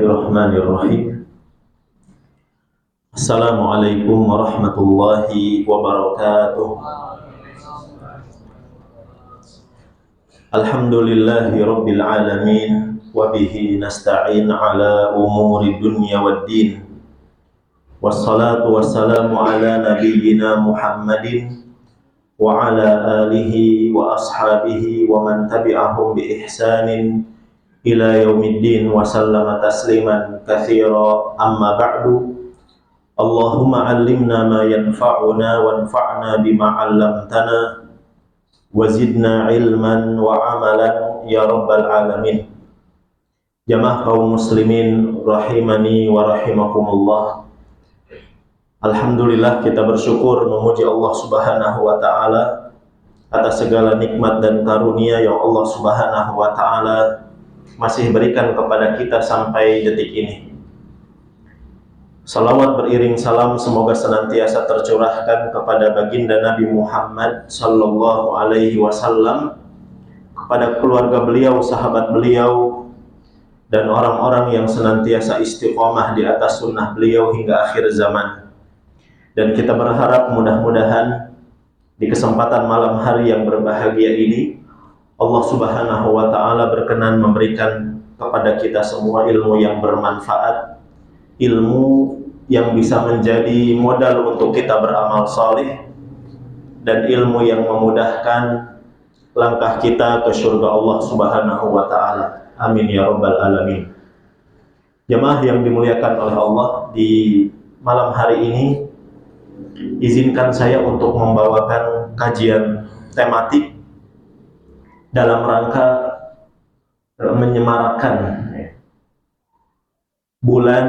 Bismillahirrahmanirrahim. Assalamualaikum warahmatullahi wabarakatuh. Alhamdulillahi rabbil alamin, wa bihi nasta'in ala umuri dunya waddin. Wassalatu wassalamu ala nabiyyina Muhammadin wa ala alihi wa ashabihi wa man tabi'ahum bi ihsanin ila yaumiddin wa sallama tasliman katsira, amma ba'du. Allahumma 'allimna ma yanfa'una wanfa'na bima 'allamtana wa zidna ilman wa amalan ya rabbal alamin. Jamaah kaum muslimin rahimani wa rahimakumullah. Alhamdulillah, kita bersyukur memuji Allah Subhanahu wa taala atas segala nikmat dan karunia yang Allah Subhanahu wa taala masih berikan kepada kita sampai detik ini. Salawat beriring salam semoga senantiasa tercurahkan kepada baginda Nabi Muhammad sallallahu alaihi wasallam, kepada keluarga beliau, sahabat beliau, dan orang-orang yang senantiasa istiqomah di atas sunnah beliau hingga akhir zaman. Dan kita berharap mudah-mudahan di kesempatan malam hari yang berbahagia ini Allah Subhanahu wa ta'ala berkenan memberikan kepada kita semua ilmu yang bermanfaat, ilmu yang bisa menjadi modal untuk kita beramal saleh, dan ilmu yang memudahkan langkah kita ke surga Allah Subhanahu wa ta'ala. Amin ya rabbal alamin. Jemaah yang dimuliakan oleh Allah, di malam hari ini izinkan saya untuk membawakan kajian tematik dalam rangka menyemarakkan bulan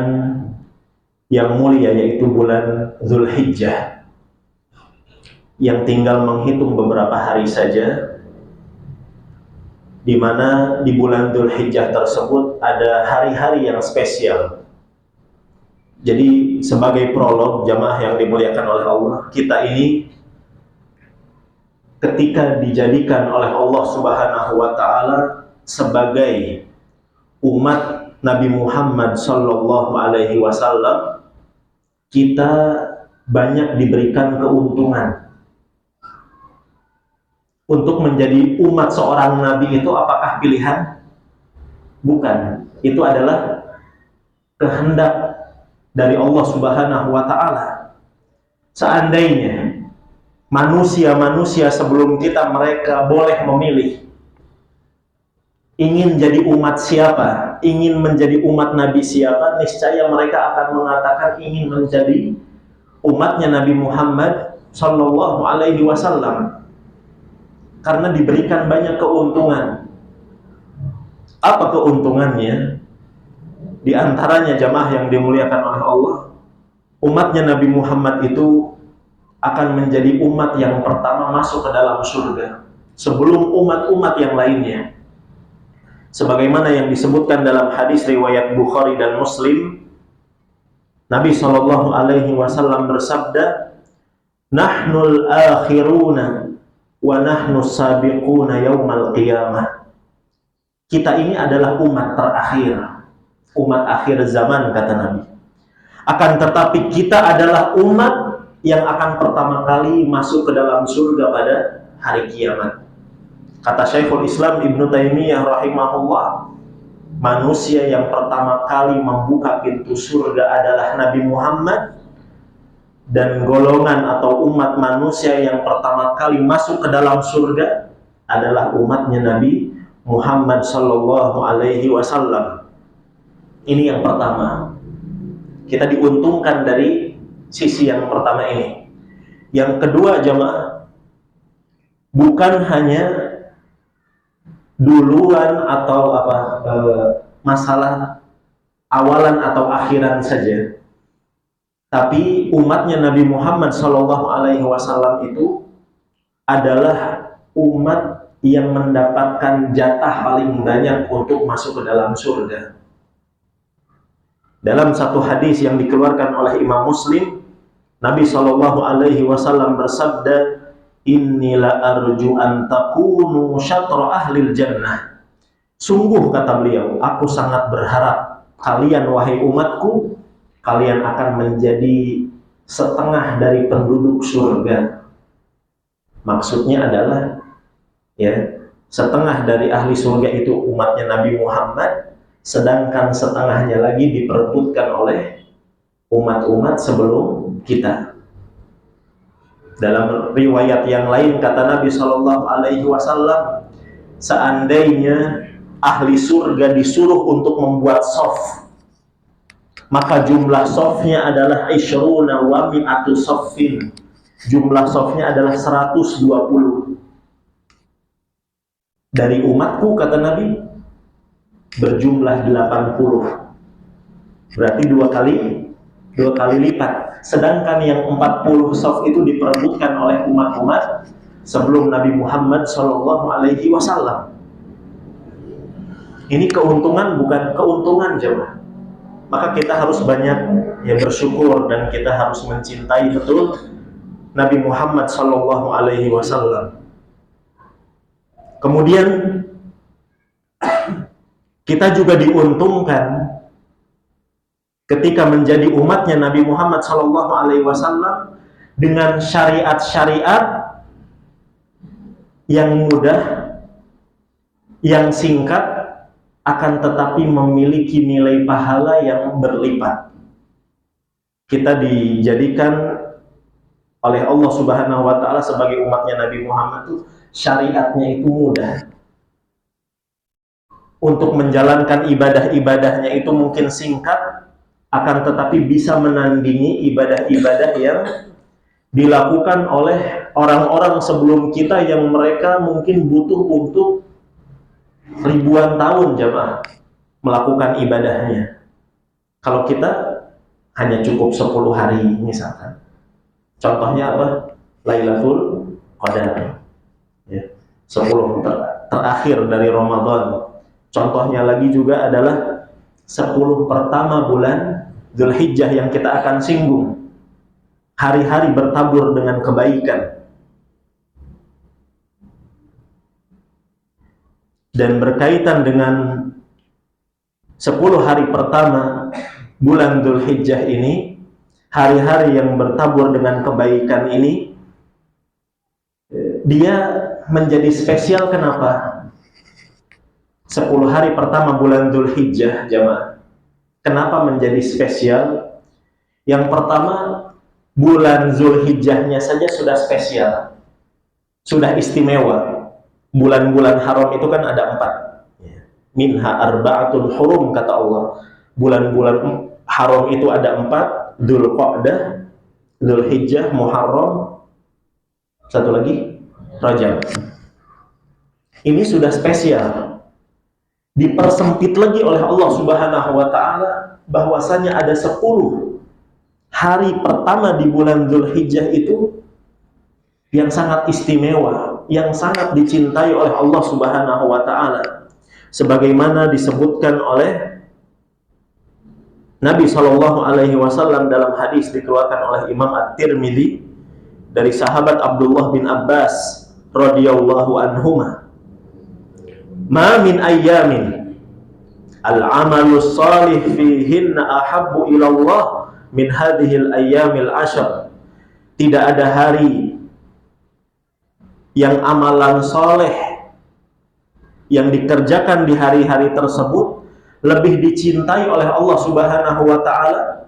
yang mulia, yaitu bulan Dzulhijjah, yang tinggal menghitung beberapa hari saja, di mana di bulan Dzulhijjah tersebut ada hari-hari yang spesial. Jadi sebagai prolog, jamaah yang dimuliakan oleh Allah, kita ini ketika dijadikan oleh Allah Subhanahu wa ta'ala sebagai umat Nabi Muhammad sallallahu alaihi wasallam, kita banyak diberikan keuntungan. Untuk menjadi umat seorang nabi itu apakah pilihan? Bukan. Itu adalah kehendak dari Allah Subhanahu wa ta'ala. Seandainya manusia-manusia sebelum kita, mereka boleh memilih ingin jadi umat siapa, ingin menjadi umat Nabi siapa, niscaya mereka akan mengatakan ingin menjadi umatnya Nabi Muhammad sallallahu alaihi wasallam, karena diberikan banyak keuntungan. Apa keuntungannya? Di antaranya, jamaah yang dimuliakan oleh Allah, umatnya Nabi Muhammad itu akan menjadi umat yang pertama masuk ke dalam surga sebelum umat-umat yang lainnya. Sebagaimana yang disebutkan dalam hadis riwayat Bukhari dan Muslim, Nabi sallallahu alaihi wasallam bersabda, "Nahnul akhiruna wa nahnus sabiquna yaumal qiyamah." Kita ini adalah umat terakhir, umat akhir zaman, kata Nabi. Akan tetapi kita adalah umat yang akan pertama kali masuk ke dalam surga pada hari kiamat. Kata Syekhul Islam Ibnu Taimiyah rahimahullah, manusia yang pertama kali membuka pintu surga adalah Nabi Muhammad, dan golongan atau umat manusia yang pertama kali masuk ke dalam surga adalah umatnya Nabi Muhammad sallallahu alaihi wasallam. Ini yang pertama. Kita diuntungkan dari sisi yang pertama ini. Yang kedua, jamaah, bukan hanya duluan atau masalah awalan atau akhiran saja, tapi umatnya Nabi Muhammad sallallahu alaihi wasallam itu adalah umat yang mendapatkan jatah paling banyak untuk masuk ke dalam surga. Dalam satu hadis yang dikeluarkan oleh Imam Muslim, Nabi sallallahu alaihi wasallam bersabda, "Inni la arju an takunu syatra ahlil jannah." Sungguh, kata beliau, aku sangat berharap kalian wahai umatku, kalian akan menjadi setengah dari penduduk surga. Maksudnya adalah ya, setengah dari ahli surga itu umatnya Nabi Muhammad, sedangkan setengahnya lagi diperebutkan oleh umat-umat sebelum kita. Dalam riwayat yang lain kata Nabi Shallallahu Alaihi Wasallam, seandainya ahli surga disuruh untuk membuat sof, maka jumlah sofnya adalah isyruna wa mi'atu soffin. Jumlah sofnya adalah 120. Dari umatku kata Nabi berjumlah 80. Berarti dua kali lipat. Sedangkan yang 40 sof itu diperebutkan oleh umat-umat sebelum Nabi Muhammad Shallallahu Alaihi Wasallam. Ini keuntungan bukan keuntungan jemaah. Maka kita harus banyak ya bersyukur dan kita harus mencintai betul Nabi Muhammad Shallallahu Alaihi Wasallam. Kemudian kita juga diuntungkan ketika menjadi umatnya Nabi Muhammad Shallallahu Alaihi Wasallam dengan syariat-syariat yang mudah, yang singkat, akan tetapi memiliki nilai pahala yang berlipat. Kita dijadikan oleh Allah Subhanahu wa Ta'ala sebagai umatnya Nabi Muhammad itu syariatnya itu mudah. Untuk menjalankan ibadah-ibadahnya itu mungkin singkat, akan tetapi bisa menandingi ibadah-ibadah yang dilakukan oleh orang-orang sebelum kita yang mereka mungkin butuh untuk ribuan tahun jemaah melakukan ibadahnya. Kalau kita hanya cukup 10 hari misalkan. Contohnya apa? Lailatul Qadar. Ya. 10 terakhir dari Ramadan. Contohnya lagi juga adalah 10 pertama bulan Dzulhijjah yang kita akan singgung. Hari-hari bertabur dengan kebaikan. Dan berkaitan dengan 10 hari pertama bulan Dzulhijjah ini, hari-hari yang bertabur dengan kebaikan ini, dia menjadi spesial. Kenapa? 10 hari pertama bulan Dzulhijjah jamaah. Kenapa menjadi spesial? Yang pertama, bulan Dzulhijjahnya saja sudah spesial, sudah istimewa. Bulan-bulan haram itu kan ada 4. Minha arba'atun hurum kata Allah. Bulan-bulan haram itu ada 4. Dzulqa'dah, Dzulhijjah, Muharram, satu lagi Rajab. Ini sudah spesial. Dipersempit lagi oleh Allah Subhanahu wa Ta'ala bahwasanya ada 10 hari pertama di bulan Dzulhijjah itu yang sangat istimewa, yang sangat dicintai oleh Allah Subhanahu wa Ta'ala, sebagaimana disebutkan oleh Nabi Shallallahu Alaihi Wasallam dalam hadis dikeluarkan oleh Imam At-Tirmidzi dari sahabat Abdullah bin Abbas radhiyallahu anhuma. Ma min ayyamin al-amalus salih fihinna ahabbu ila Allah min hadhil ayyamil ashar. Tidak ada hari yang amalan soleh yang dikerjakan di hari-hari tersebut lebih dicintai oleh Allah Subhanahu wa Ta'ala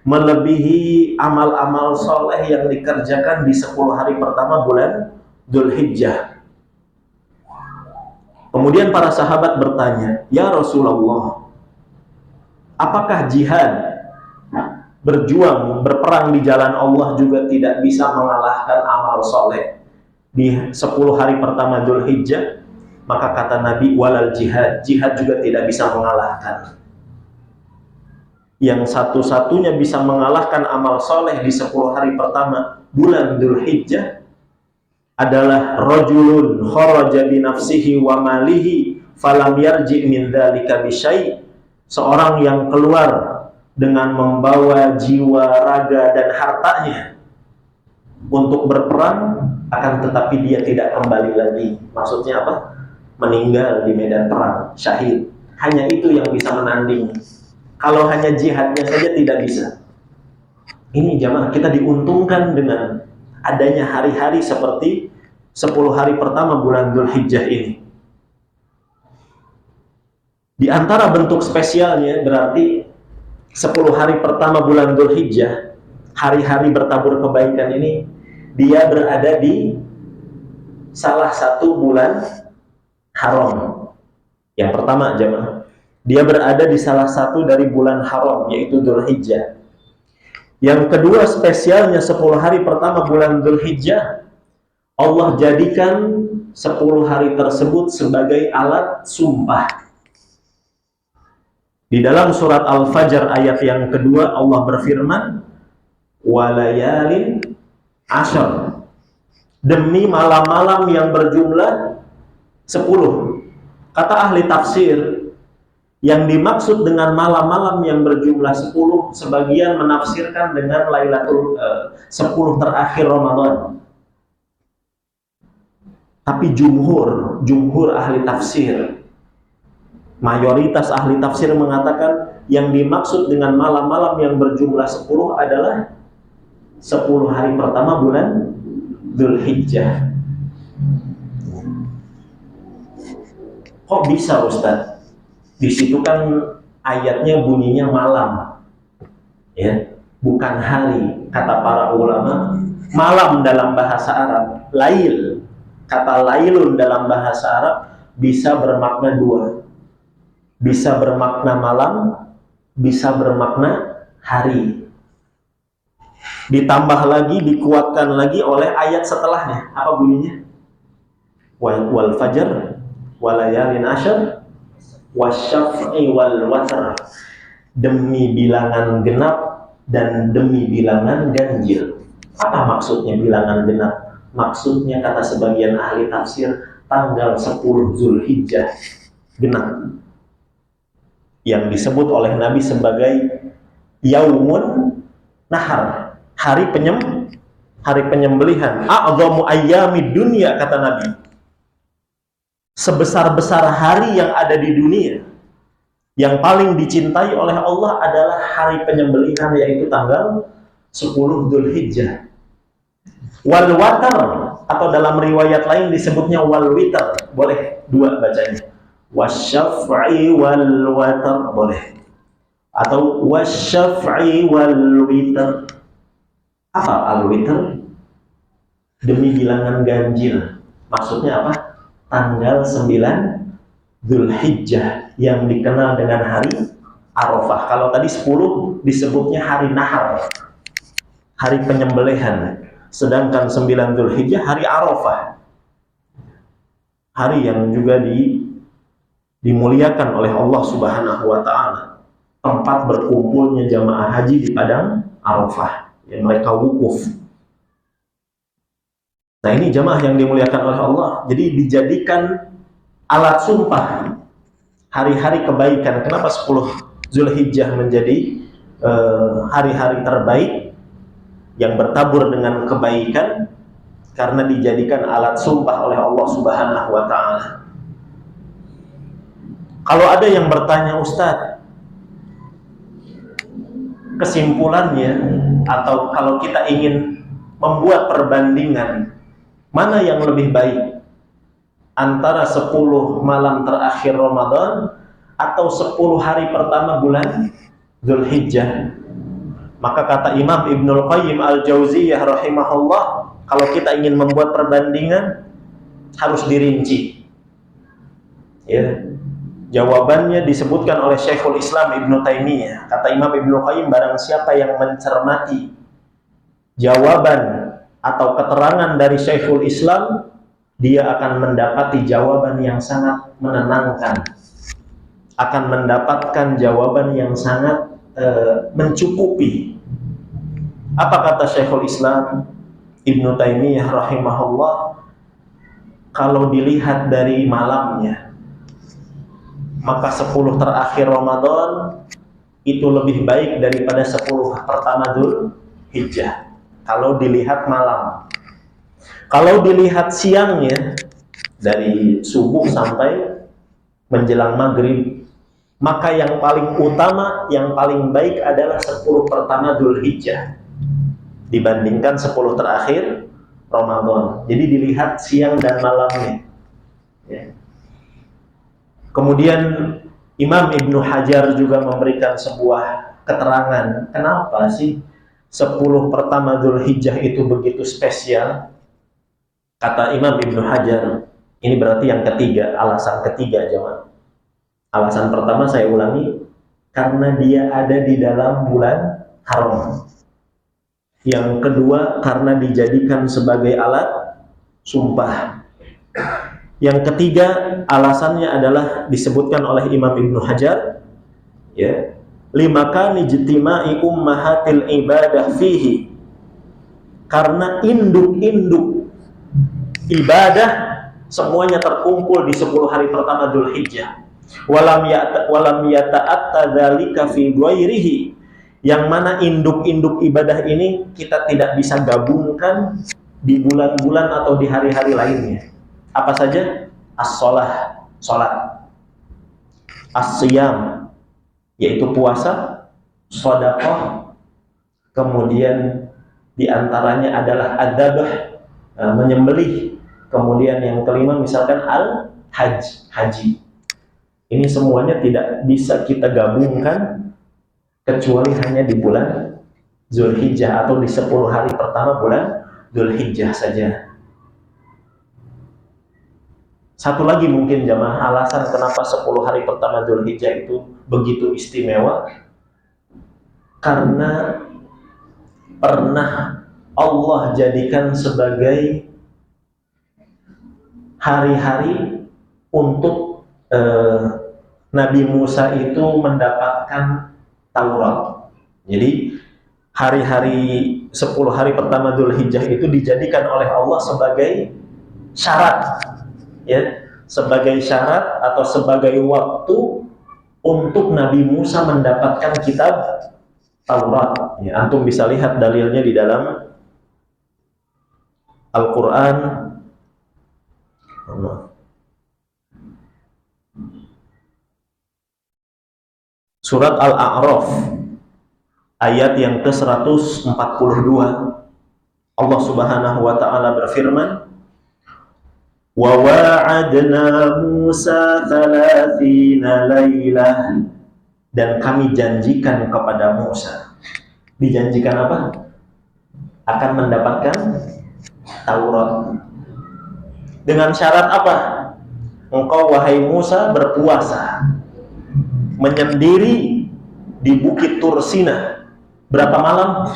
melebihi amal-amal soleh yang dikerjakan di 10 hari pertama bulan Dzulhijjah. Kemudian para sahabat bertanya, "Ya Rasulullah, apakah jihad, berjuang, berperang di jalan Allah juga tidak bisa mengalahkan amal soleh di 10 hari pertama Dzulhijjah?" Maka kata Nabi, "Walal jihad, jihad juga tidak bisa mengalahkan." Yang satu-satunya bisa mengalahkan amal soleh di 10 hari pertama bulan Dzulhijjah adalah rajulun kharaja bi nafsihi wa malihi falam yarji min dzalika bi syai'. Seorang yang keluar dengan membawa jiwa, raga dan hartanya untuk berperang, akan tetapi dia tidak kembali lagi. Maksudnya apa? Meninggal di medan perang, syahid. Hanya itu yang bisa menandingi. Kalau hanya jihadnya saja tidak bisa. Ini jamaah, kita diuntungkan dengan adanya hari-hari seperti 10 hari pertama bulan Dzulhijjah ini. Di antara bentuk spesialnya berarti 10 hari pertama bulan Dzulhijjah, hari-hari bertabur kebaikan ini, dia berada di salah satu bulan haram. Yang pertama jemaah, dia berada di salah satu dari bulan haram, yaitu Dzulhijjah. Yang kedua spesialnya 10 hari pertama bulan Dzulhijjah, Allah jadikan 10 hari tersebut sebagai alat sumpah. Di dalam surat Al-Fajr ayat yang kedua Allah berfirman, walayalin ashar, demi malam-malam yang berjumlah 10. Kata ahli tafsir, yang dimaksud dengan malam-malam yang berjumlah 10, sebagian menafsirkan dengan Lailatul 10 terakhir Ramadan. Tapi jumhur ahli tafsir, mayoritas ahli tafsir mengatakan yang dimaksud dengan malam-malam yang berjumlah 10 adalah 10 hari pertama bulan Dzulhijjah. Kok bisa Ustaz? Di situ kan ayatnya bunyinya malam, ya, bukan hari. Kata para ulama, malam dalam bahasa Arab, lail, kata lailun dalam bahasa Arab bisa bermakna dua, bisa bermakna malam, bisa bermakna hari. Ditambah lagi, dikuatkan lagi oleh ayat setelahnya. Apa bunyinya? Wal fajr walayalin ashar wasyaf'i wal watr, demi bilangan genap dan demi bilangan ganjil. Apa maksudnya bilangan genap? Maksudnya kata sebagian ahli tafsir, tanggal 10 Dzulhijjah genap, yang disebut oleh Nabi sebagai yaumun nahar, hari penyembelihan. A'dhamu ayyamid dunya, kata Nabi, sebesar-besar hari yang ada di dunia, yang paling dicintai oleh Allah adalah hari penyembelihan, yaitu tanggal 10 Dzulhijjah. Wal watar, atau dalam riwayat lain disebutnya wal witar, boleh dua bacanya. Wasyaf'i wal watar, boleh. Atau wasyaf'i wal witar. Apa al-witar? Demi bilangan ganjil. Maksudnya apa? Tanggal 9 Dzulhijjah yang dikenal dengan hari Arafah. Kalau tadi 10 disebutnya hari nahar, hari penyembelihan. Sedangkan 9 Dzulhijjah hari Arafah, hari yang juga dimuliakan oleh Allah Subhanahu wa taala, tempat berkumpulnya jamaah haji di padang Arafah, yang mereka wukuf. Nah, ini jamaah yang dimuliakan oleh Allah. Jadi dijadikan alat sumpah hari-hari kebaikan. Kenapa 10 Dzulhijjah menjadi hari-hari terbaik yang bertabur dengan kebaikan? Karena dijadikan alat sumpah oleh Allah Subhanahu wa taala. Kalau ada yang bertanya, Ustadz, kesimpulannya, atau kalau kita ingin membuat perbandingan, mana yang lebih baik antara 10 malam terakhir Ramadan atau 10 hari pertama bulan Dzulhijjah? Maka kata Imam Ibnul Qayyim Al-Jauziyah rahimahullah, kalau kita ingin membuat perbandingan harus dirinci. Ya. Jawabannya disebutkan oleh Syekhul Islam Ibnu Taimiyah. Kata Imam Ibnul Qayyim, barang siapa yang mencermati jawaban atau keterangan dari Syekhul Islam, dia akan mendapati jawaban yang sangat menenangkan, akan mendapatkan jawaban yang sangat mencukupi. Apa kata Syekhul Islam Ibnu Taimiyah rahimahullah? Kalau dilihat dari malamnya, maka 10 terakhir Ramadan itu lebih baik daripada 10 pertama Dzulhijjah. Kalau dilihat malam. Kalau dilihat siangnya, dari subuh sampai menjelang maghrib, maka yang paling utama, yang paling baik adalah 10 pertama Dzulhijjah dibandingkan 10 terakhir Ramadan. Jadi dilihat siang dan malamnya. Ya. Kemudian Imam Ibnu Hajar juga memberikan sebuah keterangan, kenapa sih 10 pertama Dzulhijjah itu begitu spesial? Kata Imam Ibnu Hajar, ini berarti yang ketiga, alasan ketiga jemaah. Alasan pertama saya ulangi, karena dia ada di dalam bulan haram. Yang kedua, karena dijadikan sebagai alat sumpah. Yang ketiga, alasannya adalah disebutkan oleh Imam Ibnu Hajar, ya, limakani ijtima'i ummahatil ibadah fihi, karena induk-induk ibadah semuanya terkumpul di 10 hari pertama Dzulhijjah. Walam yata'atta dzalika fi ghairihi, yang mana induk-induk ibadah ini kita tidak bisa gabungkan di bulan-bulan atau di hari-hari lainnya. Apa saja? As-shalah, salat. As-siyam, yaitu puasa. Shadaqah, kemudian diantaranya adalah adzabah, menyembelih. Kemudian yang kelima misalkan al-hajj, haji. Ini semuanya tidak bisa kita gabungkan kecuali hanya di bulan Dzulhijjah atau di 10 hari pertama bulan Dzulhijjah saja. Satu lagi mungkin jamaah alasan kenapa 10 hari pertama Dzulhijjah itu begitu istimewa, karena pernah Allah jadikan sebagai hari-hari untuk Nabi Musa itu mendapatkan Taurat. Jadi hari-hari 10 hari pertama Dzulhijjah itu dijadikan oleh Allah sebagai syarat, ya, sebagai syarat atau sebagai waktu untuk Nabi Musa mendapatkan kitab Taurat. Ya, antum bisa lihat dalilnya di dalam Al-Quran. Surat Al-A'raf ayat yang ke-142, Allah Subhanahu wa taala berfirman, "Wa wa'adna Musa 30 lailah," dan kami janjikan kepada Musa. Dijanjikan apa? Akan mendapatkan Taurat. Dengan syarat apa? Engkau wahai Musa berpuasa menyendiri di Bukit Tursina berapa malam?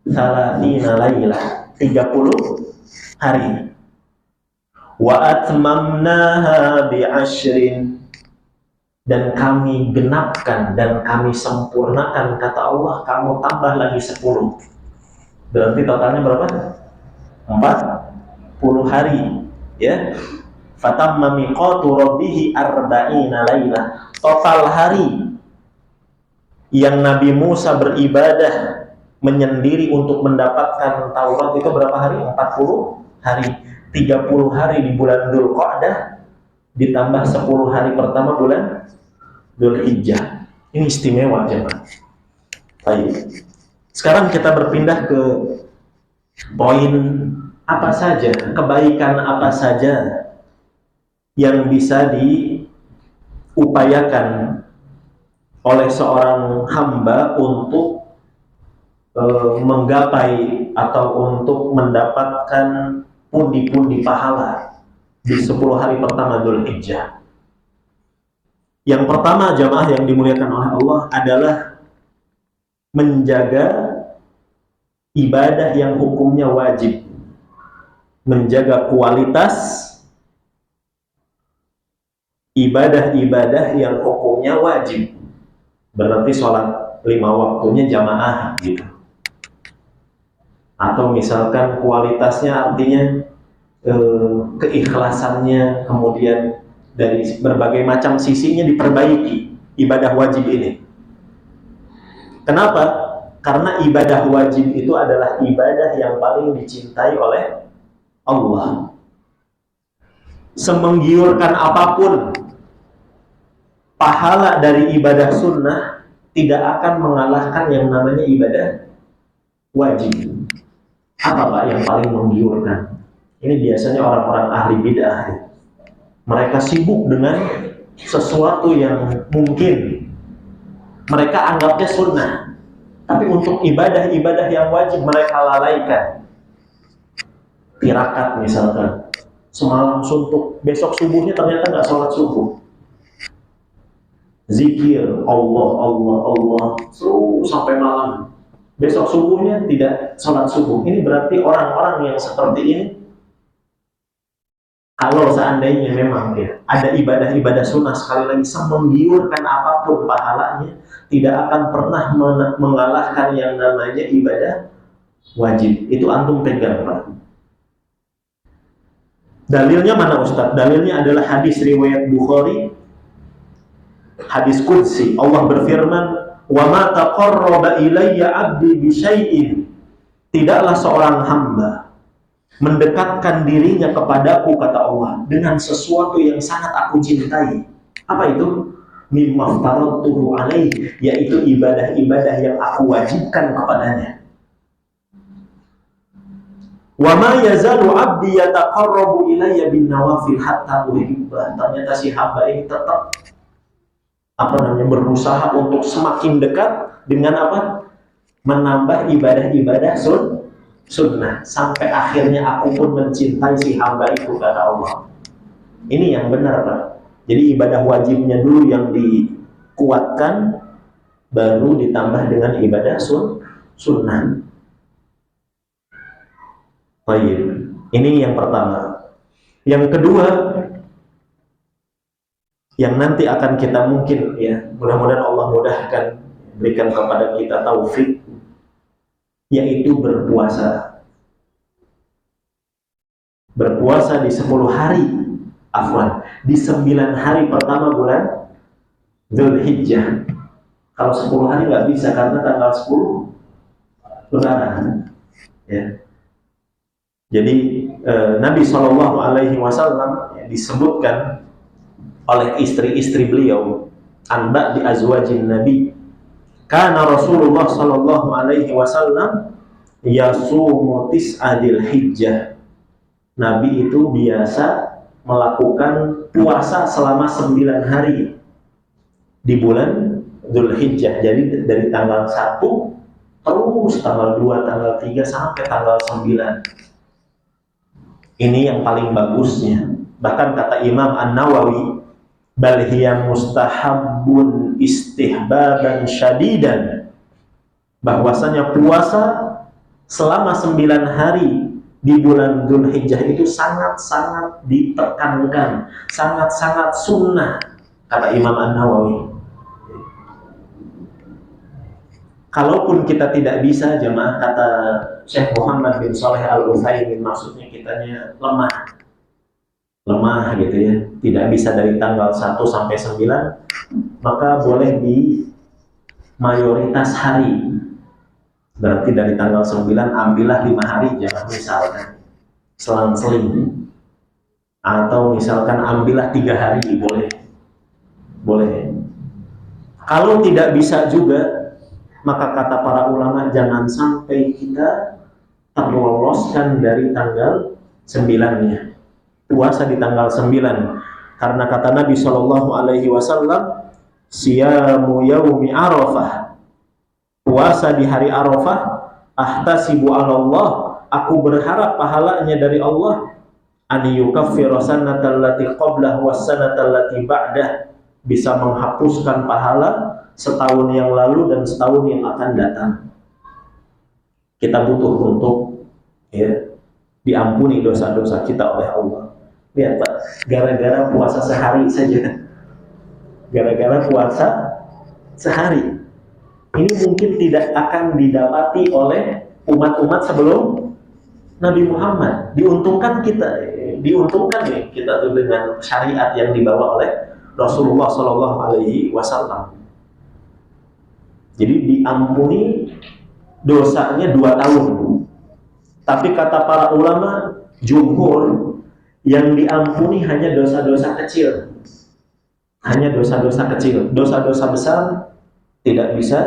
30 lailah, 30 hari. Wa atmamnaha bi'ashrin, dan kami genapkan dan kami sempurnakan, kata Allah, kamu tambah lagi 10. Berarti totalnya berapa? 40 hari, ya. Fatamma miqatu rabbih 40 lailah. Total hari yang Nabi Musa beribadah menyendiri untuk mendapatkan Taurat itu berapa hari? 40 hari. 30 hari di bulan Dzulqa'dah ditambah 10 hari pertama bulan Dzulhijjah. Ini istimewa jemaah. Baik. Sekarang kita berpindah ke poin apa saja, kebaikan apa saja yang bisa diupayakan oleh seorang hamba untuk menggapai atau untuk mendapatkan pundi-pundi pahala di 10 hari pertama Dzulhijjah. Yang pertama jamaah yang dimuliakan oleh Allah adalah menjaga ibadah yang hukumnya wajib, menjaga kualitas ibadah-ibadah yang hukumnya wajib. Berarti sholat 5 waktunya jamaah gitu. Atau misalkan kualitasnya artinya keikhlasannya, kemudian dari berbagai macam sisinya diperbaiki ibadah wajib ini. Kenapa? Karena ibadah wajib itu adalah ibadah yang paling dicintai oleh Allah. Semenggiurkan apapun pahala dari ibadah sunnah tidak akan mengalahkan yang namanya ibadah wajib. Apa Pak yang paling menggiurkan? Ini biasanya orang-orang ahli bid'ah. Mereka sibuk dengan sesuatu yang mungkin mereka anggapnya sunnah, tapi untuk ibadah-ibadah yang wajib mereka lalaikan. Tirakat misalkan, semalam suntuk, besok subuhnya ternyata nggak sholat subuh. Zikir Allah Allah Allah sampai malam, besok subuhnya tidak sholat subuh. Ini berarti orang-orang yang seperti ini, kalau seandainya memang ada ibadah-ibadah sunnah, sekali lagi semenggiurkan apapun pahalanya, tidak akan pernah mengalahkan yang namanya ibadah wajib. Itu antum pegang Pak. Dalilnya mana Ustaz? Dalilnya adalah hadis riwayat Bukhari, hadis qudsi. Allah berfirman, "Wa ma taqarraba ilayya 'abdi bi syai'in." Tidaklah seorang hamba mendekatkan dirinya kepadaku, kata Allah, dengan sesuatu yang sangat aku cintai. Apa itu? Mimma faradtuhu alaihi, yaitu ibadah-ibadah yang aku wajibkan kepadanya. Wa ma yazalu 'abdi yataqarrabu ilayya bin nawafil hatta uhibbah. Ternyata si hamba ini tetap berusaha untuk semakin dekat dengan apa? Menambah ibadah-ibadah sunnah, sampai akhirnya aku pun mencintai si hamba itu, kata Allah. Ini yang benar Pak. Jadi ibadah wajibnya dulu yang dikuatkan, baru ditambah dengan ibadah sunnah. Baik, ini yang pertama. Yang kedua, yang nanti akan kita mungkin mudah-mudahan Allah mudahkan, berikan kepada kita taufik, yaitu berpuasa. Berpuasa di 10 hari, di 9 hari pertama bulan Dzulhijjah. Kalau 10 hari nggak bisa karena tanggal 10 Lebaran. Ya. Jadi Nabi Shallallahu Alaihi Wasallam disebutkan oleh istri-istri beliau, anba di azwajin Nabi, karena Rasulullah Shallallahu Alaihi Wasallam yasumu tis'adil hijjah. Nabi itu biasa melakukan puasa selama 9 hari di bulan Dzulhijjah. Jadi dari tanggal 1 terus tanggal 2, tanggal 3 sampai tanggal 9. Ini yang paling bagusnya. Bahkan kata Imam An-Nawawi, bal hiya mustahabbun istihbaban syadidan, bahwasanya puasa selama 9 hari di bulan Dzulhijjah itu sangat-sangat ditekankan, sangat-sangat sunnah, kata Imam An-Nawawi. Kalaupun kita tidak bisa, jemaah, kata Syekh Muhammad bin Shalih Al-Utsaimin, maksudnya kitanya lemah gitu ya, tidak bisa dari tanggal 1 sampai 9, maka boleh di mayoritas hari. Berarti dari tanggal 9 ambillah 5 hari, jangan misalkan selang-seling. Atau misalkan ambillah 3 hari, boleh. Kalau tidak bisa juga, maka kata para ulama, jangan sampai kita terloloskan dari tanggal 9-nya. Puasa di tanggal 9. Karena kata Nabi Shallallahu Alaihi Wasallam, siyamu yaumi Arafah, puasa di hari Arafah, ahtasibu 'ala Allah, aku berharap pahalanya dari Allah, an yukaffira sanatal lati qablah was sanatal lati ba'dah, bisa menghapuskan pahala setahun yang lalu dan setahun yang akan datang. Kita butuh untuk diampuni dosa-dosa kita oleh Allah. Lihat Pak, gara-gara puasa sehari saja, gara-gara puasa sehari, ini mungkin tidak akan didapati oleh umat-umat sebelum Nabi Muhammad. Diuntungkan kita tuh dengan syariat yang dibawa oleh Rasulullah Shallallahu Alaihi Wasallam. Jadi diampuni dosanya 2 tahun. Tapi kata para ulama jumhur, yang diampuni hanya dosa-dosa kecil. Hanya dosa-dosa kecil. Dosa-dosa besar tidak bisa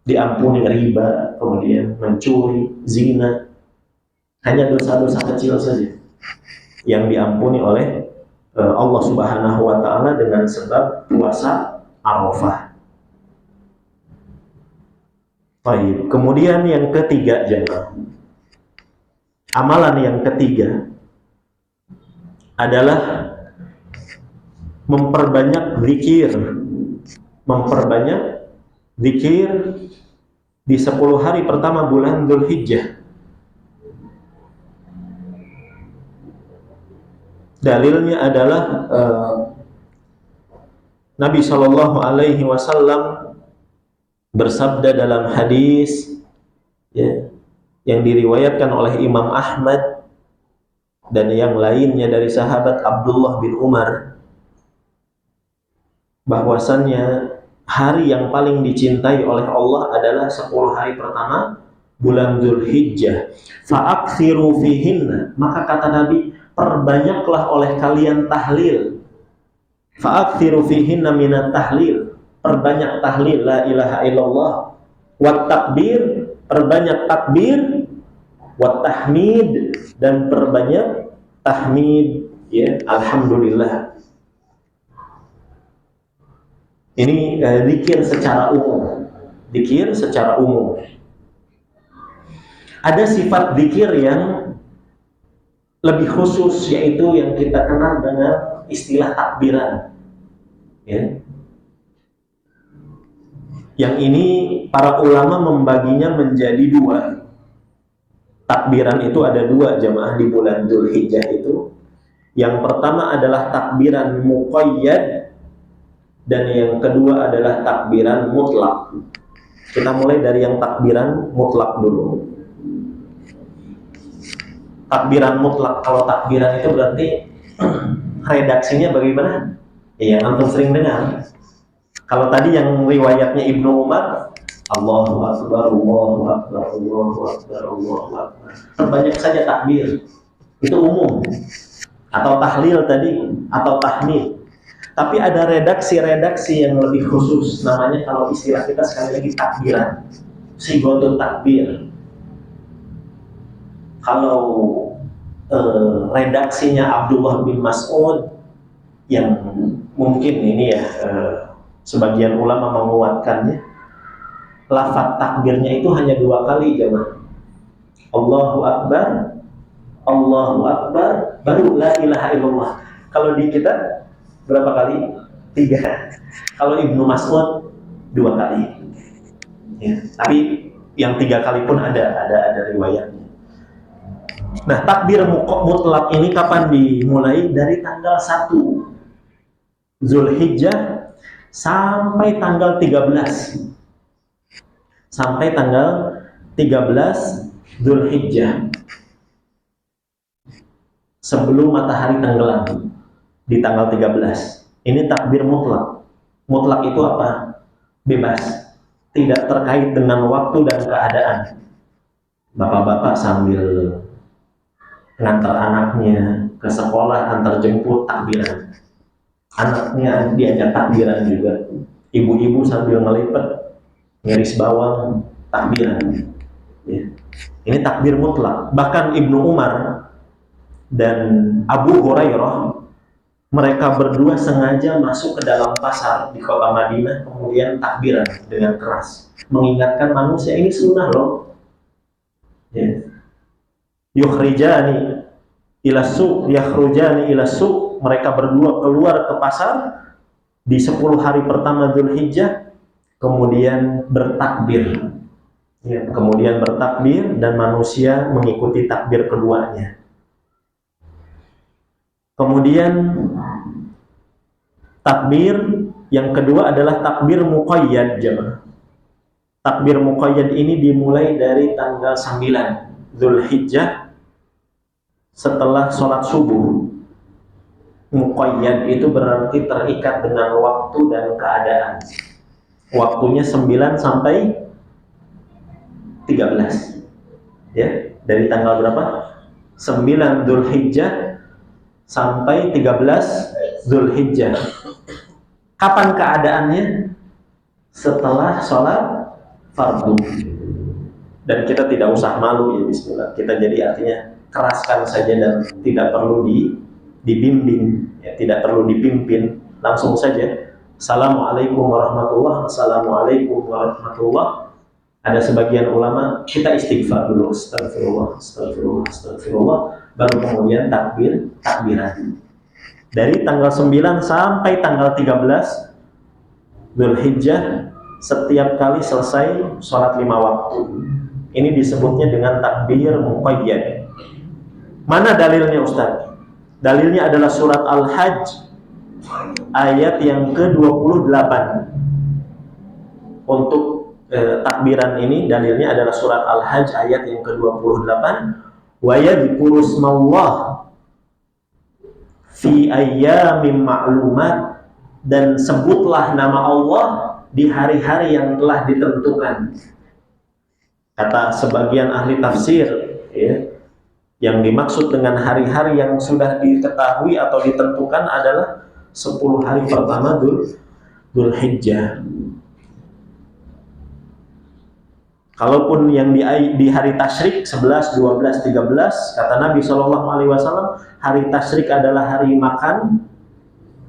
diampuni, riba, kemudian mencuri, zina. Hanya dosa-dosa kecil saja yang diampuni oleh Allah Subhanahu wa taala dengan sebab puasa Arafah. Baik, kemudian yang ketiga jemaah. Amalan yang ketiga adalah memperbanyak zikir. Memperbanyak zikir di 10 hari pertama bulan Dzulhijjah. Dalilnya adalah Nabi Shallallahu Alaihi Wasallam bersabda dalam hadis ya, yang diriwayatkan oleh Imam Ahmad dan yang lainnya dari sahabat Abdullah bin Umar, bahwasannya hari yang paling dicintai oleh Allah adalah 10 hari pertama bulan Dzulhijjah. Fa'aksiru fihinna, maka kata Nabi, perbanyaklah oleh kalian tahlil. Fa'aksiru fihinna minat tahlil, perbanyak tahlil la ilaha illallah, wat takbir, perbanyak takbir, wat tahmid, dan perbanyak tahmid ya, alhamdulillah. Ini zikir secara umum. Zikir secara umum. Ada sifat zikir yang lebih khusus, yaitu yang kita kenal dengan istilah takbiran ya. Yang ini para ulama membaginya menjadi dua. Takbiran itu ada dua jemaah di bulan Dzulhijjah itu. Yang pertama adalah takbiran muqayyad dan yang kedua adalah takbiran mutlak. Kita mulai dari yang takbiran mutlak dulu. Takbiran mutlak, kalau takbiran itu berarti redaksinya bagaimana? Iya, antum sering dengar. Kalau tadi yang riwayatnya Ibnu Umar, Allahu Akbar, Allahu Akbar, Allahu Akbar, Allahu Akbar. Terbanyak saja takbir. Itu umum. Atau tahlil tadi, atau tahmid. Tapi ada redaksi-redaksi yang lebih khusus. Namanya kalau istilah kita sekali lagi takbiran. Sigotun takbir. Kalau redaksinya Abdullah bin Mas'ud, yang mungkin ini ya, sebagian ulama menguatkannya, lafaz takbirnya itu hanya 2 kali jemaah. Allahu Akbar, Allahu Akbar, baru la ilaha illallah. Kalau di kita berapa kali? 3. Kalau Ibnu Mas'ud 2 kali. Ya, tapi yang 3 kali pun ada riwayatnya. Nah, takbir mutlak ini kapan dimulai? Dari tanggal 1 Dzulhijjah sampai tanggal 13. Sampai tanggal 13 Dzulhijjah. Sebelum matahari tenggelam di tanggal 13. Ini takbir mutlak. Mutlak itu apa? Bebas. Tidak terkait dengan waktu dan keadaan. Bapak-bapak sambil ngantar anaknya ke sekolah, antar jemput, takbiran. Anaknya diajak takbiran juga. Ibu-ibu sambil ngelipet ngiris bawang, takbiran. Ya. Ini takbir mutlak. Bahkan Ibnu Umar dan Abu Hurairah, mereka berdua sengaja masuk ke dalam pasar di kota Madinah, kemudian takbiran dengan keras, mengingatkan manusia ini sunnah loh. Ya. Yukhrijani ila suq, yakhrujani ila suq, mereka berdua keluar ke pasar di 10 hari pertama Dzulhijjah, kemudian bertakbir. Ya, kemudian bertakbir dan manusia mengikuti takbir keduanya. Kemudian takbir yang kedua adalah takbir muqayyad jemaah. Takbir muqayyad ini dimulai dari tanggal 9 Dzulhijjah setelah sholat subuh. Muqayyad itu berarti terikat dengan waktu dan keadaan. Waktunya 9 sampai 13. Ya, dari tanggal berapa? 9 Dzulhijjah sampai 13 Dzulhijjah. Kapan keadaannya? Setelah sholat fardu. Dan kita tidak usah malu ya bismillah. Kita jadi artinya keraskan saja dan tidak perlu dibimbing, ya, tidak perlu dipimpin. Langsung saja. Assalamualaikum warahmatullah. Assalamualaikum warahmatullah. Ada sebagian ulama kita istighfar dulu, astagfirullah, astagfirullah, astagfirullah, baru kemudian takbiran. Dari tanggal 9 sampai tanggal 13 Dzulhijjah, setiap kali selesai sholat 5 waktu, ini disebutnya dengan takbir muqayyad. Mana dalilnya Ustaz? Dalilnya adalah surat Al-Hajj ayat yang ke-28. Untuk takbiran ini dalilnya adalah surat Al-Hajj ayat yang ke-28. Wa yadhkurusmallah fi ayyamin ma'lumat, dan sebutlah nama Allah di hari-hari yang telah ditentukan. Kata sebagian ahli tafsir, ya, yang dimaksud dengan hari-hari yang sudah diketahui atau ditentukan adalah 10 hari pertama Dzulhijjah. Kalaupun yang di hari tasyrik 11, 12, 13, kata Nabi SAW, hari tasyrik adalah hari makan,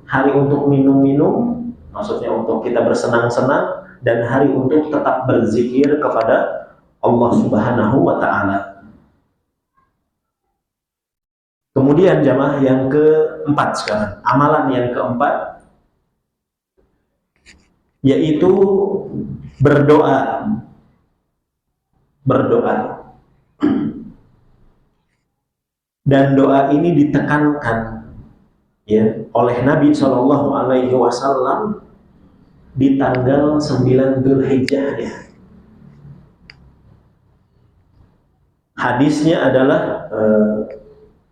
hari untuk minum-minum, maksudnya untuk kita bersenang-senang, dan hari untuk tetap berzikir kepada Allah Subhanahu wa Ta'ala. Kemudian jamaah yang keempat sekarang, amalan yang keempat, yaitu berdoa. Dan doa ini ditekankan, ya, oleh Nabi SAW di tanggal 9 Dzulhijjah. Hadisnya adalah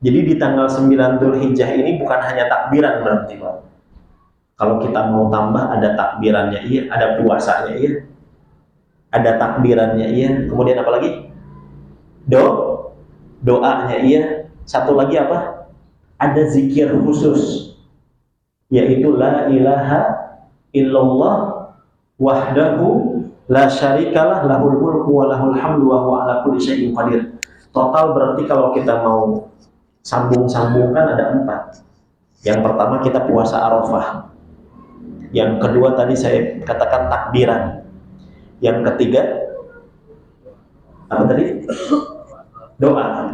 jadi di tanggal 9 Dzulhijjah ini bukan hanya takbiran berarti, Pak. Kalau kita mau tambah, ada takbirannya, iya, ada puasanya, iya, ada takbirannya, iya, kemudian apa lagi? Doanya, iya. Satu lagi apa? Ada zikir khusus, yaitu la ilaha illallah wahdahu la syarikalah lahul mulku wa lahul hamdu wa huwa ala kulli syai'in qadir. Total berarti kalau kita mau sambung-sambungkan ada 4. Yang pertama kita puasa Arafah. Yang kedua tadi saya katakan takbiran. Yang ketiga apa tadi? Doa.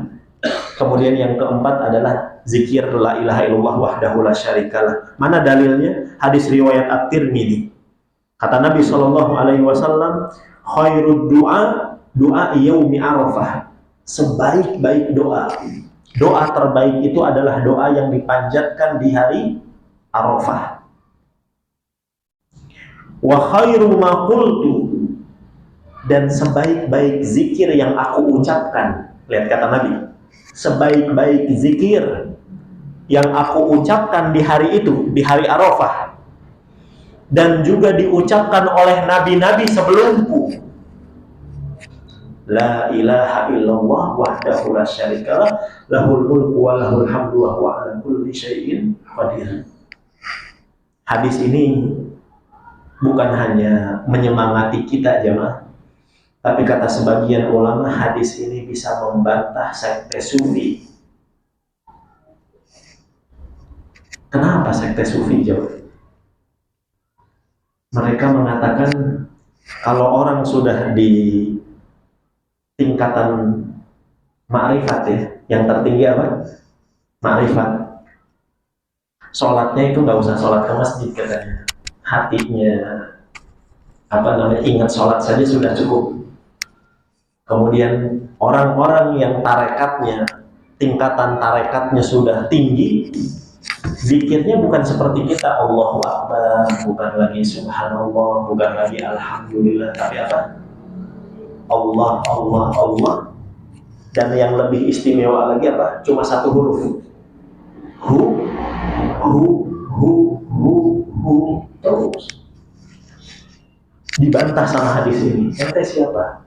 Kemudian yang keempat adalah zikir la ilaha illallah wahdahu la syarikalah. Mana dalilnya? Hadis riwayat At-Tirmidzi. Kata Nabi SAW, khairud doa yaumi Arafah. Sebaik-baik doa terbaik itu adalah doa yang dipanjatkan di hari Arafah. Wa khairu ma qultu, dan sebaik-baik zikir yang aku ucapkan. Lihat kata Nabi, sebaik-baik zikir yang aku ucapkan di hari itu, di hari Arafah, dan juga diucapkan oleh nabi-nabi sebelumku, la ilaha illallah wahdahu la syarikalah lahul mulku wa lahul hamdu wa huwa ala kulli syai'in qadir. Hadis ini bukan hanya menyemangati kita jemaah, tapi kata sebagian ulama, hadis ini bisa membantah sekte Sufi. Kenapa sekte Sufi jawab? Mereka mengatakan kalau orang sudah di tingkatan ma'rifat, ya, yang tertinggi apa? Ma'rifat. Sholatnya itu nggak usah sholat ke masjid katanya. Hatinya ingat sholat saja sudah cukup. Kemudian orang-orang yang tarekatnya, tingkatan tarekatnya sudah tinggi, zikirnya bukan seperti kita, Allahu Akbar, bukan lagi Subhanallah, bukan lagi Alhamdulillah, tapi apa? Allah, Allah, Allah. Dan yang lebih istimewa lagi apa? Cuma satu huruf. Hu, terus. Dibantah sama hadis ini. Ente siapa?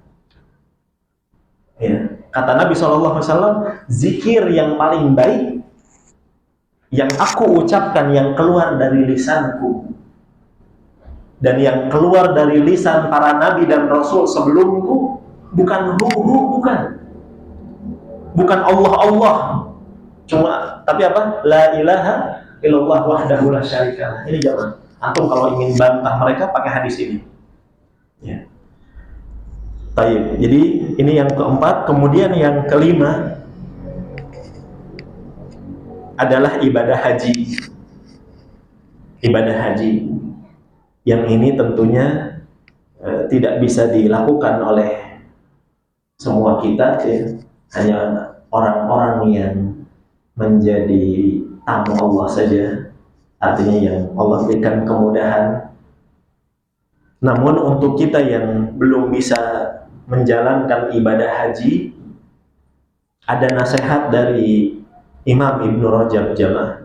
Ya. Kata Nabi SAW, zikir yang paling baik yang aku ucapkan, yang keluar dari lisanku, Dan yang keluar dari lisan para nabi dan rasul sebelumku bukan bukan Allah. Cuma tapi apa? La ilaha illallah wahdahu la syarikalah. Ini jangan. Antum kalau ingin bantah mereka pakai hadis ini. Ya. Baik. Jadi ini yang keempat. Kemudian yang kelima adalah ibadah haji. Ibadah haji. Yang ini tentunya tidak bisa dilakukan oleh semua kita, ya. Hanya orang-orang yang menjadi tamu Allah saja, artinya yang Allah berikan kemudahan. Namun untuk kita yang belum bisa menjalankan ibadah haji, ada nasihat dari Imam Ibnu Rajab jamaah.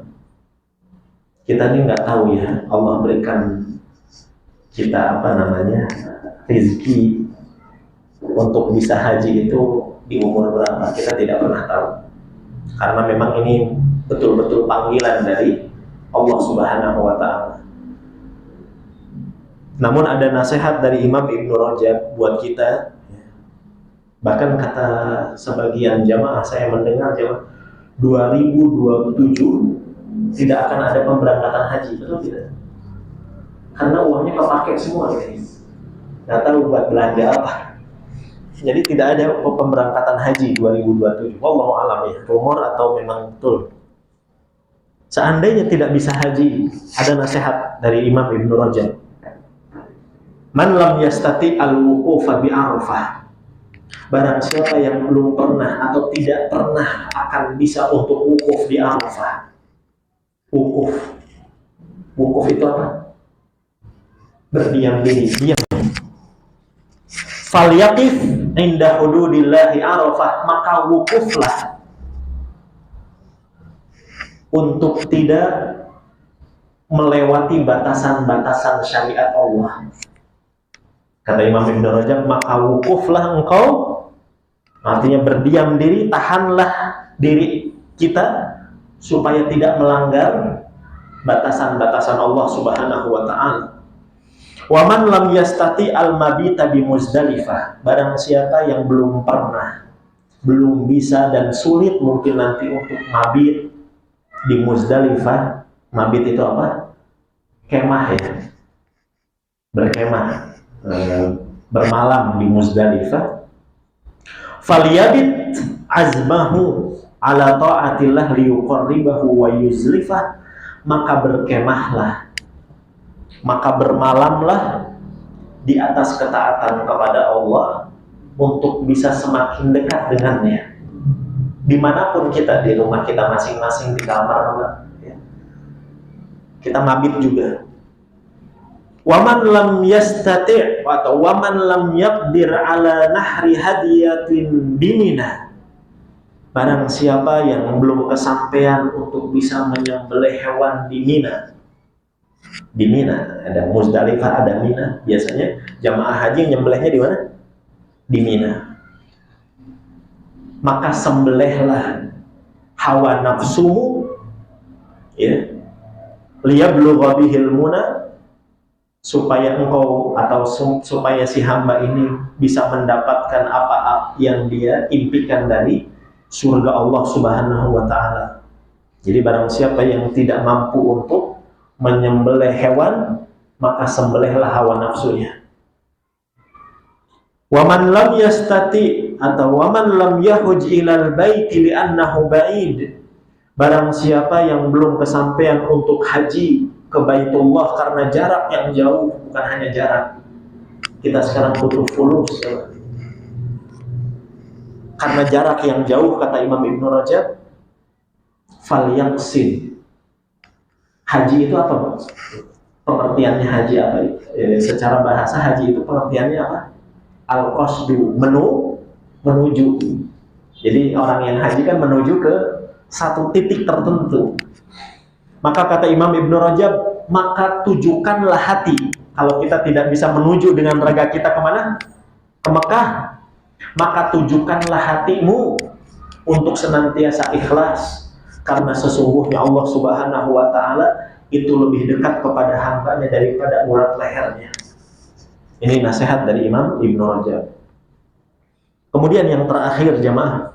Kita ini nggak tahu ya, Allah berikan kita rezeki untuk bisa haji itu di umur berapa, kita tidak pernah tahu. Karena memang ini betul-betul panggilan dari Allah Subhanahu wa Ta'ala. Namun ada nasihat dari Imam Ibnu Rajab buat kita. Bahkan kata sebagian jamaah, saya mendengar jamaah 2027 tidak akan ada pemberangkatan haji, betul tidak? Karena uangnya kepake semua, guys. Nggak tahu buat belanja apa. Jadi tidak ada pemberangkatan haji 2027. Wallahu a'lam ya, rumor atau memang betul. Seandainya tidak bisa haji, ada nasihat dari Imam Ibnu Rajab. Man lam yastati al-wuqufa bi Arafah. Barang siapa yang belum pernah atau tidak pernah akan bisa untuk wukuf di Arafah. Wukuf itu apa? Berdiam diri, diam. Falyaqif inda hududillahi Arafah, maka wukuflah untuk tidak melewati batasan-batasan syariat Allah. Kata Imam Ibnu Rajab, maka wukuflah engkau, artinya berdiam diri, tahanlah diri kita supaya tidak melanggar batasan-batasan Allah Subhanahu wa Ta'ala. Wa man lam yastati al-mabita bi Muzdalifah, barang siapa yang belum pernah, belum bisa dan sulit mungkin nanti untuk mabit di Muzdalifah. Mabit itu apa? Kemah ya. Berkemah, bermalam di Muzdalifah. Falyabit azmahu ala ta'atillah liyuqarribahu wa yuzlifah, maka berkemahlah, maka bermalamlah di atas ketaatan kepada Allah untuk bisa semakin dekat dengannya. Dimanapun kita, di rumah kita masing-masing, di kamar ya, kita mabit juga. Waman lam yastati' atau waman lam yaqdir ala nahri hadiyatin bimina, barang siapa yang belum kesampaian untuk bisa menyembelih hewan di Mina. Di Mina, ada Muzdalifah, ada Mina. Biasanya jamaah haji yang nyembelihnya di mana? Di Mina. Maka sembelihlah hawa nafsumu, ya, liyablugha bihil muna, supaya engkau atau supaya si hamba ini bisa mendapatkan apa yang dia impikan dari surga Allah Subhanahu wa Ta'ala. Jadi barang siapa yang tidak mampu untuk menyembelih hewan, maka sembelihlah hawa nafsunya. Waman lam yastati atau waman lam yahuj ilal baiti li'annahu ba'id, barang siapa yang belum kesampaian untuk haji ke Baitullah karena jarak yang jauh. Bukan hanya jarak, kita sekarang butuh fulus ya. Karena jarak yang jauh, kata Imam Ibnu Rajab, falyaqsid. Haji itu apa? Pengertiannya haji apa? Secara bahasa haji itu pengertiannya apa? Al-qasdu, menuju. Jadi orang yang haji kan menuju ke satu titik tertentu. Maka kata Imam Ibnu Rajab, maka tujukanlah hati. Kalau kita tidak bisa menuju dengan raga kita kemana? Ke Mekah. Maka tujukanlah hatimu untuk senantiasa ikhlas. Karena sesungguhnya Allah Subhanahu wa Ta'ala itu lebih dekat kepada hambanya daripada urat lehernya. Ini nasihat dari Imam Ibnu Rajab. Kemudian yang terakhir jamaah,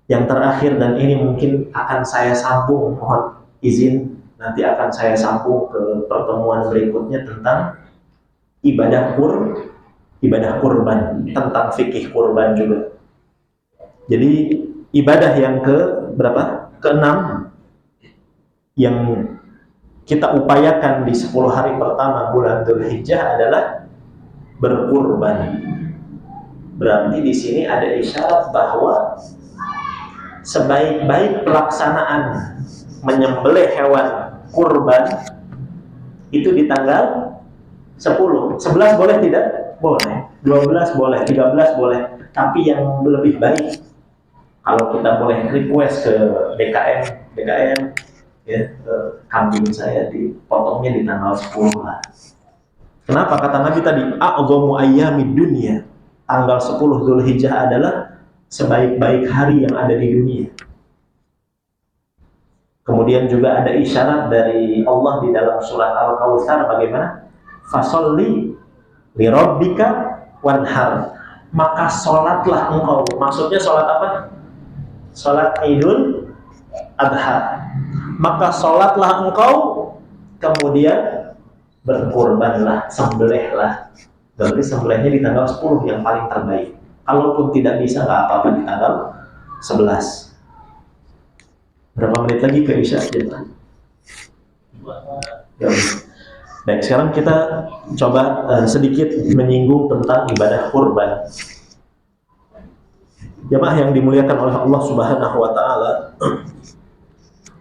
yang terakhir, dan ini mungkin akan saya sambung, mohon izin nanti akan saya sambung ke pertemuan berikutnya tentang ibadah kurban, tentang fikih kurban juga. Jadi ibadah yang ke berapa? Keenam yang kita upayakan di 10 hari pertama bulan Dzulhijjah adalah berkurban. Berarti di sini ada isyarat bahwa sebaik-baik pelaksanaan menyembelih hewan kurban itu di tanggal 10. 11 boleh tidak? Boleh. 12 boleh, 13 boleh. Tapi yang lebih baik, kalau kita boleh request ke DKM ya, kambing saya dipotongnya di tanggal 10 lah. Kenapa? Kata Nabi tadi, a'dhamu ayyamid dunya. Tanggal 10 Dzulhijjah adalah sebaik-baik hari yang ada di dunia. Kemudian juga ada isyarat dari Allah di dalam surat Al-Kautsar bagaimana? Fasholli li rabbika wanhar. Maka sholatlah engkau. Maksudnya sholat apa? Sholat Idul Adha. Maka sholatlah engkau, kemudian berkurbanlah, sembelihlah. Berarti sembelihnya di tanggal 10 yang paling terbaik. Kalaupun tidak bisa, nggak apa-apa di tanggal 11. Berapa menit lagi ke Isya? Baik, sekarang kita coba sedikit menyinggung tentang ibadah kurban. Jemaah yang dimuliakan oleh Allah Subhanahu wa taala,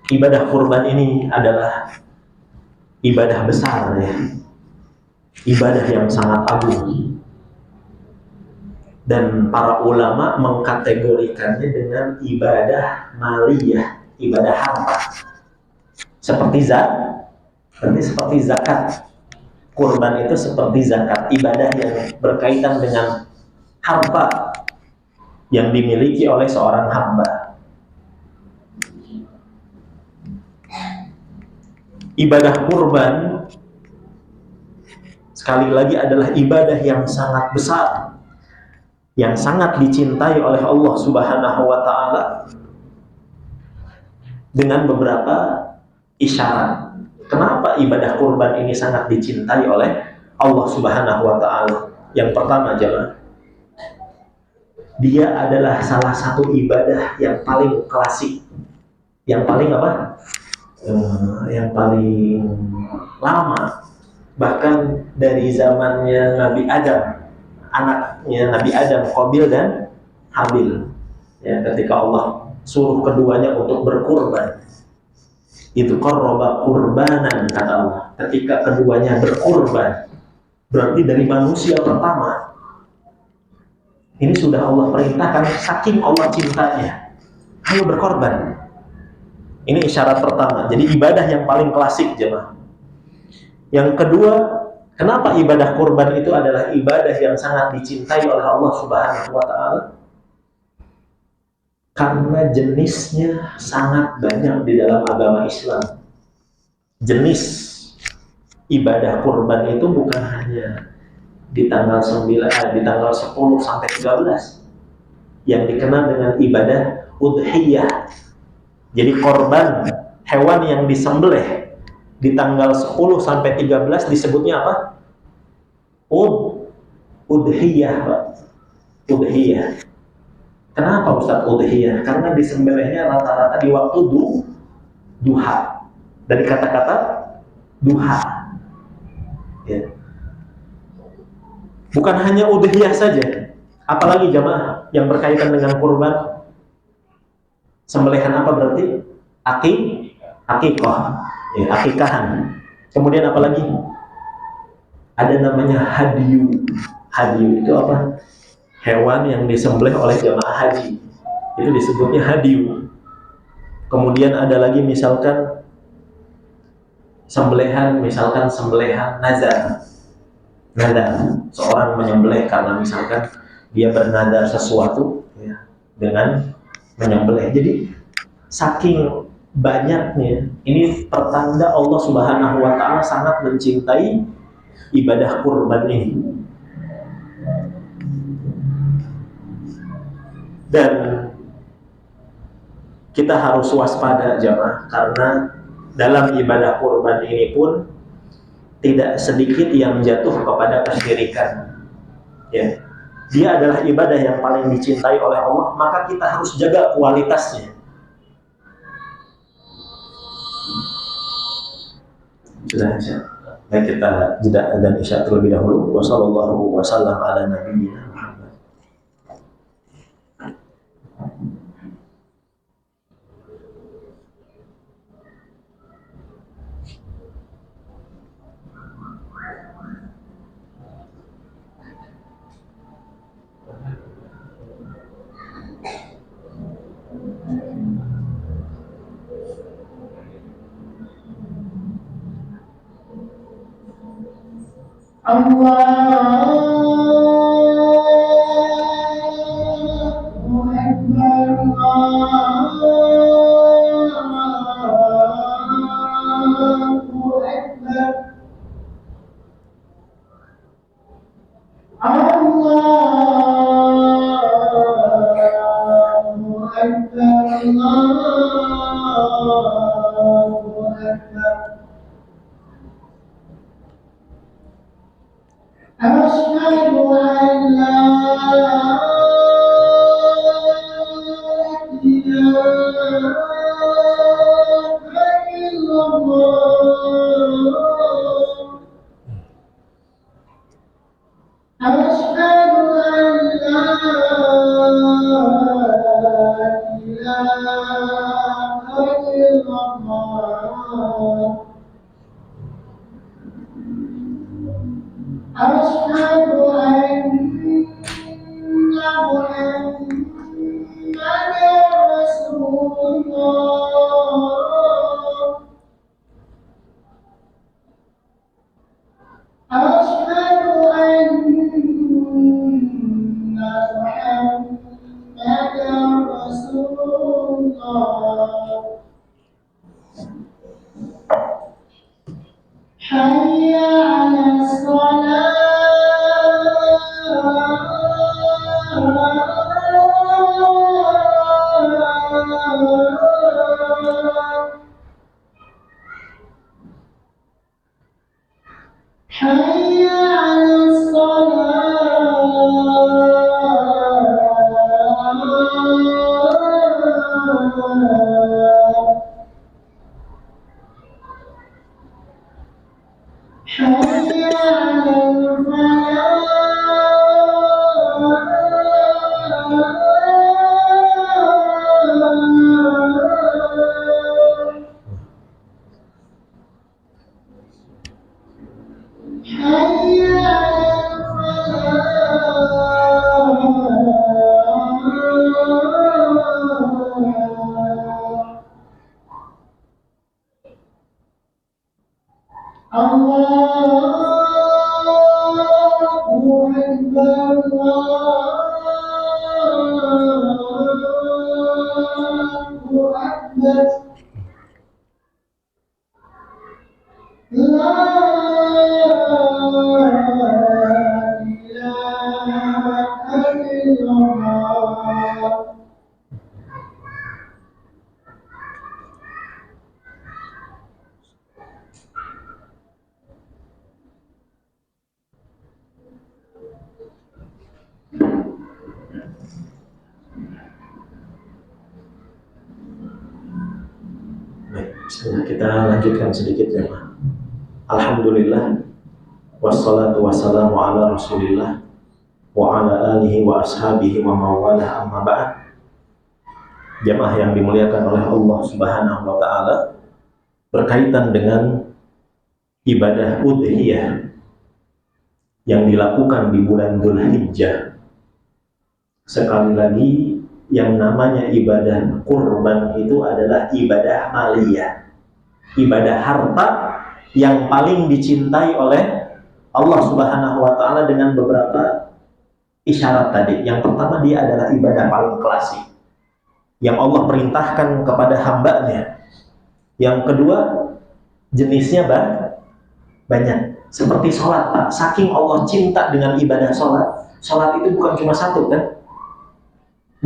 ibadah kurban ini adalah ibadah besar ya. Ibadah yang sangat agung. Dan para ulama mengkategorikannya dengan ibadah maliyah, ibadah harta. Seperti zakat. Kurban itu seperti zakat, ibadah yang berkaitan dengan harta yang dimiliki oleh seorang hamba. Ibadah kurban sekali lagi adalah ibadah yang sangat besar, yang sangat dicintai oleh Allah Subhanahu wa taala dengan beberapa isyarat. Kenapa ibadah kurban ini sangat dicintai oleh Allah Subhanahu wa taala? Yang pertama, jemaah, dia adalah salah satu ibadah yang paling klasik, yang paling apa? Yang paling lama, bahkan dari zamannya Nabi Adam, anaknya Nabi Adam, Qabil dan Habil. Ya, ketika Allah suruh keduanya untuk berkurban, itu qarraba qurbanan, kata Allah. Ketika keduanya berkurban, berarti dari manusia pertama ini sudah Allah perintahkan, saking Allah cintanya, ayo berkorban. Ini isyarat pertama. Jadi ibadah yang paling klasik, jemaah. Yang kedua, kenapa ibadah kurban itu adalah ibadah yang sangat dicintai oleh Allah Subhanahu wa taala? Karena jenisnya sangat banyak di dalam agama Islam. Jenis ibadah kurban itu bukan hanya di tanggal 10 sampai 13 yang dikenal dengan ibadah udhiyah. Jadi korban, hewan yang disembelih di tanggal 10 sampai 13 disebutnya apa? Udhiyah, Pak. Udhiyah. Kenapa Ustaz udhiyah? Karena disembelihnya rata-rata di waktu duha. Dari kata-kata duha. Ya. Bukan hanya udhiyah saja. Apalagi jamaah yang berkaitan dengan kurban. Sembelihan apa berarti? Akikah. Ya, akikahan. Kemudian apa lagi? Ada namanya hadyu. Hadyu itu apa? Hewan yang disembelih oleh jamaah haji. Itu disebutnya hadyu. Kemudian ada lagi misalkan sembelihan nazar. Nazar. Seorang menyembelih karena misalkan dia bernazar sesuatu ya, dengan menyembelih. Jadi saking banyaknya, ini pertanda Allah Subhanahu wa taala sangat mencintai ibadah kurban ini. Dan kita harus waspada jemaah, karena dalam ibadah kurban ini pun tidak sedikit yang jatuh kepada kesyirikan. Ya, dia adalah ibadah yang paling dicintai oleh Allah, maka kita harus jaga kualitasnya. Sudah, baik, kita jeda dan isya terlebih dahulu. Wassallallahu wasallam ala nabiyyina Muhammad. Allahu Akbar, Allahu Akbar, Allahu Akbar, Allahu Akbar. أشهد أن لا إله إلا الله. أشهد أن لا إله إلا الله. أشهد أن محمدًا رسول الله. أشهد أن محمدًا رسول الله. حي على الصلاة. حي على الصلاة. حي على الفلاح. حي على الفلاح. Allahu Akbar, Allahu Akbar. La ilaha illallah. Baik, kita lanjutkan sedikit ya, Pak. Alhamdulillah, wassalatu wassalamu ala Rasulillah wa ala alihi wa ashabihi wa mawalah, amma ba'd. Jamaah yang dimuliakan oleh Allah Subhanahu wa taala, berkaitan dengan ibadah udhiyah yang dilakukan di bulan Dzulhijjah. Sekali lagi, yang namanya ibadah kurban itu adalah ibadah maliyah, ibadah harta yang paling dicintai oleh Allah Subhanahu wa taala dengan beberapa isyarat tadi. Yang pertama, dia adalah ibadah paling klasik. yang Allah perintahkan kepada hambanya. Yang kedua, jenisnya banyak. Seperti sholat, Pak. Saking Allah cinta dengan ibadah sholat. Sholat itu bukan cuma satu, kan?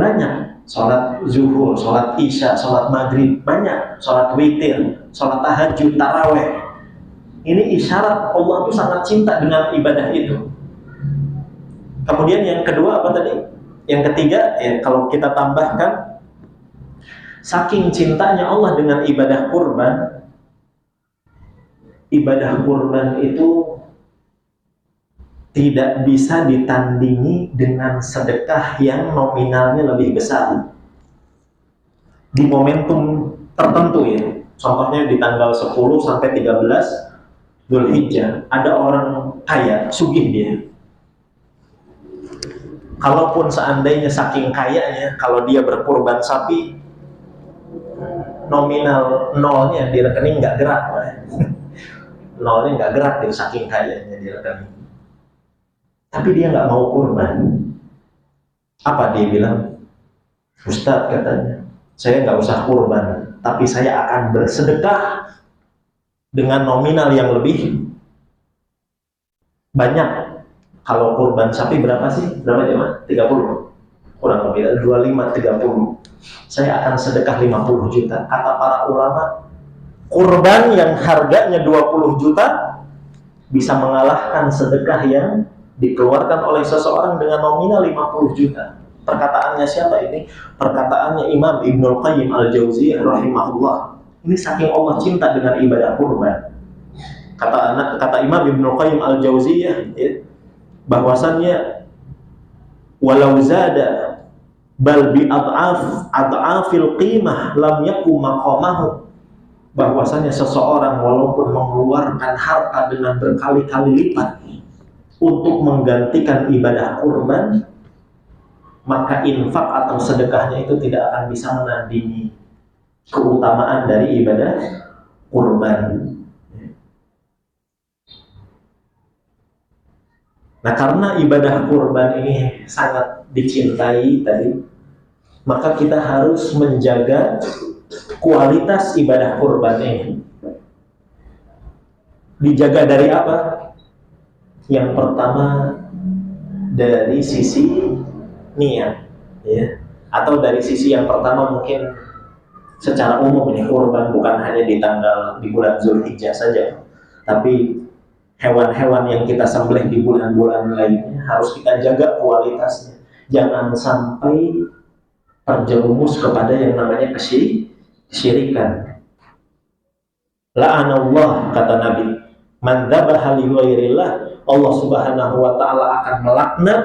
Banyak. Sholat zuhur, sholat isya, sholat maghrib, banyak. Sholat witir, sholat tahajud, taraweh. Ini isyarat Allah itu sangat cinta dengan ibadah itu. Kemudian yang kedua apa tadi? Yang ketiga, ya, kalau kita tambahkan, saking cintanya Allah dengan ibadah kurban. Ibadah kurban itu tidak bisa ditandingi dengan sedekah yang nominalnya lebih besar di momentum tertentu, ya. Contohnya di tanggal 10 sampai 13 Dzulhijjah, ada orang kaya, sugih dia. Kalaupun seandainya saking kayanya, kalau dia berkurban sapi, nominal nolnya di rekening nggak gerak, nolnya nggak gerak dari saking kayanya di rekening. Tapi dia nggak mau kurban. Apa dia bilang? Ustadz, katanya, saya nggak usah kurban, tapi saya akan bersedekah dengan nominal yang lebih banyak. Kalau kurban sapi berapa sih? Berapa jemaah? 30? Kurang lebih 25, 30. Saya akan sedekah 50 juta. Kata para ulama, kurban yang harganya 20 juta bisa mengalahkan sedekah yang dikeluarkan oleh seseorang dengan nominal 50 juta. Perkataannya siapa ini? Perkataannya Imam Ibnul Qayyim Al-Jauziyah rahimahullah. Ini saking Allah cinta dengan ibadah kurban. Kata Imam Ibnul Qayyim Al-Jauziyah, ya, bahwasannya walau zada bal bi ad'afil qimah lam yakum maqamahu. Bahwasanya seseorang walaupun mengeluarkan harta dengan berkali-kali lipat untuk menggantikan ibadah kurban, maka infak atau sedekahnya itu tidak akan bisa menandingi keutamaan dari ibadah kurban. Nah, karena ibadah kurban ini sangat dicintai tadi, maka kita harus menjaga kualitas ibadah kurban ini. Dijaga dari apa? Yang pertama, dari sisi niat, ya. Atau dari sisi yang pertama mungkin secara umum ini kurban bukan hanya di bulan Dzulhijjah saja, tapi hewan-hewan yang kita sembelih di bulan-bulan lainnya harus kita jaga kualitasnya. Jangan sampai terjerumus kepada yang namanya kesyirikan. La'anallah, kata Nabi, man dzabaha li ghairillah, Allah Subhanahu wa taala akan melaknat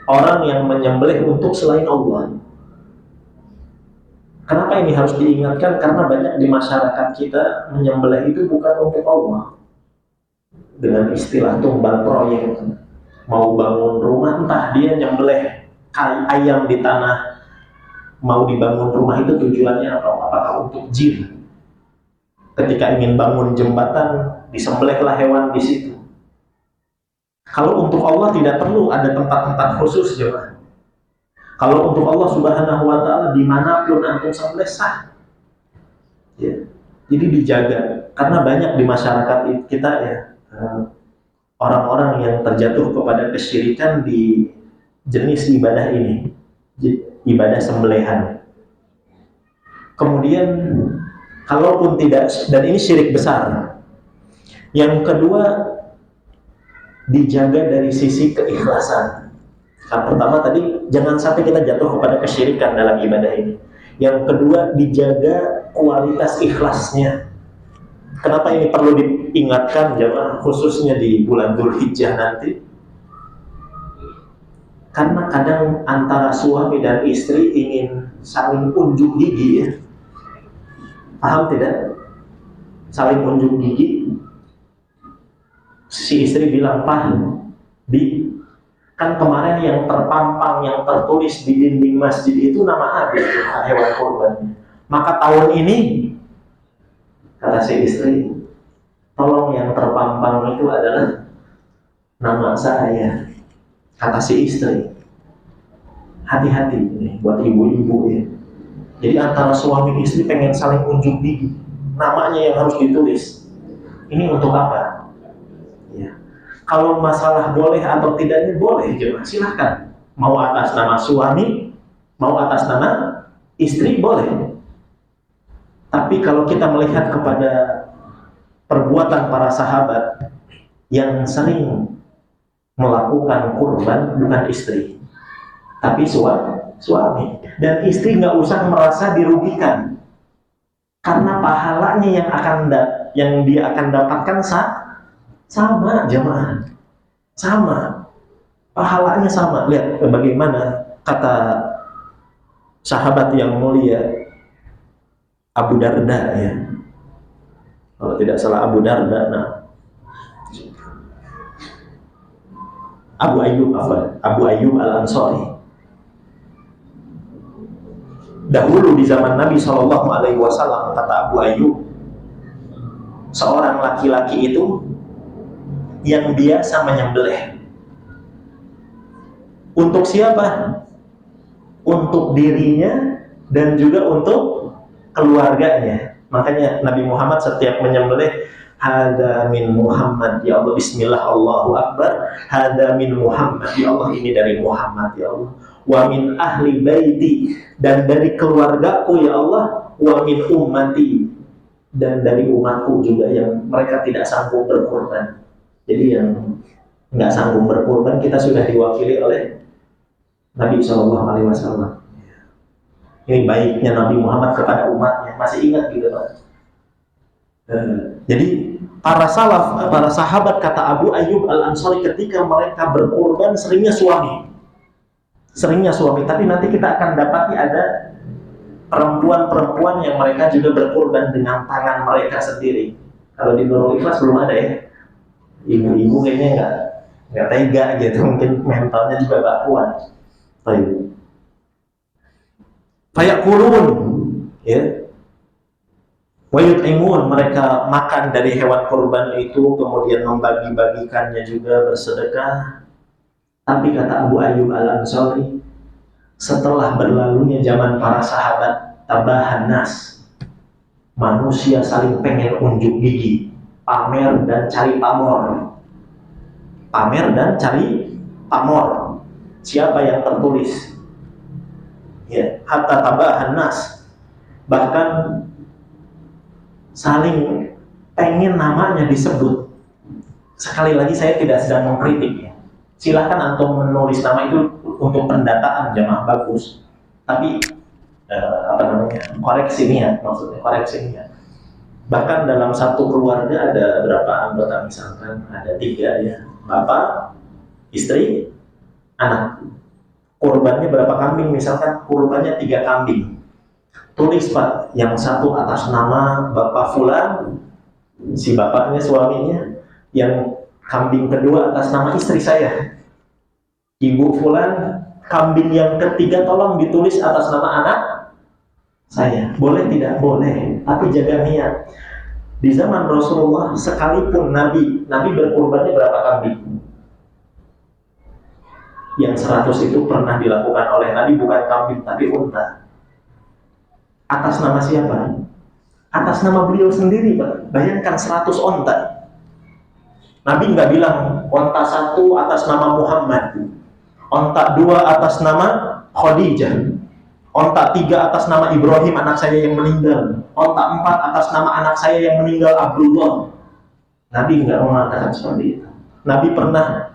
orang yang menyembelih untuk selain Allah. Kenapa ini harus diingatkan? Karena banyak di masyarakat kita menyembelih itu bukan untuk Allah. Dengan istilah tumbal proyek, mau bangun rumah, entah dia nyembelih ayam di tanah, mau dibangun rumah itu tujuannya apa? Apakah untuk jin? Ketika ingin bangun jembatan, disembelihlah hewan di situ. Kalau untuk Allah tidak perlu ada tempat-tempat khusus, jemaah. Kalau untuk Allah Subhanahu wa taala dimanapun antum sembelih sah. Ya. Jadi dijaga, karena banyak di masyarakat kita, ya, orang-orang yang terjatuh kepada kesyirikan di jenis ibadah ini, ibadah sembelihan. Kemudian kalaupun tidak, dan ini syirik besar. Yang kedua, dijaga dari sisi keikhlasan. Yang pertama tadi, jangan sampai kita jatuh kepada kesyirikan dalam ibadah ini. Yang kedua, dijaga kualitas ikhlasnya. Kenapa ini perlu diingatkan, jemaah, khususnya di bulan Dzulhijjah nanti? Karena kadang antara suami dan istri ingin saling unjuk gigi, ya. Paham tidak? Saling unjuk gigi. Si istri bilang, "Pak, Bi, kan kemarin yang terpampang, yang tertulis di dinding masjid itu nama Abi, hewan kurban. Maka tahun ini," kata si istri, "tolong yang terpampang itu adalah nama saya." Kata si istri, hati-hati ini buat ibu-ibu, ya. Jadi antara suami istri pengen saling unjuk gigi, namanya yang harus ditulis. Ini untuk apa? Ya. Kalau masalah boleh atau tidaknya boleh, silahkan. Mau atas nama suami, mau atas nama istri boleh. Tapi kalau kita melihat kepada perbuatan para sahabat yang sering melakukan kurban bukan istri, tapi suami. Dan istri nggak usah merasa dirugikan, karena pahalanya yang dia akan dapatkan sama jamaah, sama pahalanya sama. Lihat bagaimana kata sahabat yang mulia Abu Darda, ya, kalau tidak salah Abu Darda, nah Abu Ayyub Al-Ansari. Dahulu di zaman Nabi SAW, kata Abu Ayyub, seorang laki-laki itu yang biasa menyembelih. Untuk siapa? Untuk dirinya dan juga untuk keluarganya. Makanya Nabi Muhammad setiap menyembelih, hada min Muhammad, ya Allah, bismillah, Allahu Akbar, hada min Muhammad, ya Allah, ini dari Muhammad, ya Allah, wa min ahli baiti, dan dari keluargaku, ya Allah, wa min ummati, dan dari umatku juga yang mereka tidak sanggup berkorban. Jadi yang nggak sanggup berkorban, kita sudah diwakili oleh Nabi SAW. Ini baiknya Nabi Muhammad kepada umatnya. Masih ingat gitu, Pak? Jadi para salaf, para sahabat, kata Abu Ayyub Al-Ansari, ketika mereka berkorban seringnya suami. Tapi nanti kita akan dapati ada perempuan-perempuan yang mereka juga berkorban dengan tangan mereka sendiri. Kalau di Nurul Ikhlas belum ada, ya. Ibu-ibu kayaknya nggak tega gitu, mungkin mentalnya juga nggak kuat. Fayakulun, ya, wayut'imun, mereka makan dari hewan kurban itu, kemudian membagi-bagikannya juga, bersedekah. Tapi kata Abu Ayyub Al-Ansari, setelah berlalunya zaman para sahabat, tabahan nas, manusia saling pengen unjuk gigi, pamer dan cari pamor. Siapa yang tertulis? Ya, hatta tabahan nas, bahkan saling pengen namanya disebut. Sekali lagi, saya tidak sedang mengkritik, ya. Silahkan antum menulis nama itu untuk pendataan jamaah, bagus. Tapi koreksi niat, maksudnya koreksi niat. Bahkan dalam satu keluarga ada berapa anggota, misalkan ada 3, ya, bapak, istri, anak. Kurbannya berapa kambing, misalkan kurbannya 3 kambing. Tulis, Pak, yang satu atas nama Bapak Fulan, si bapaknya, suaminya. Yang kambing kedua atas nama istri saya, Ibu Fulan. Kambing yang ketiga tolong ditulis atas nama anak saya. Boleh tidak? Boleh, tapi jaga niat. Di zaman Rasulullah sekalipun Nabi berkurbannya berapa kambing? Yang 100 itu pernah dilakukan oleh Nabi bukan kambing tapi unta. Atas nama siapa? Atas nama beliau sendiri, Pak. Bayangkan 100 onta. Nabi nggak bilang onta 1 atas nama Muhammad, onta 2 atas nama Khadijah, onta 3 atas nama Ibrahim anak saya yang meninggal, onta 4 atas nama anak saya yang meninggal, Abdullah. Nabi nggak mengatakan seperti itu. Nabi pernah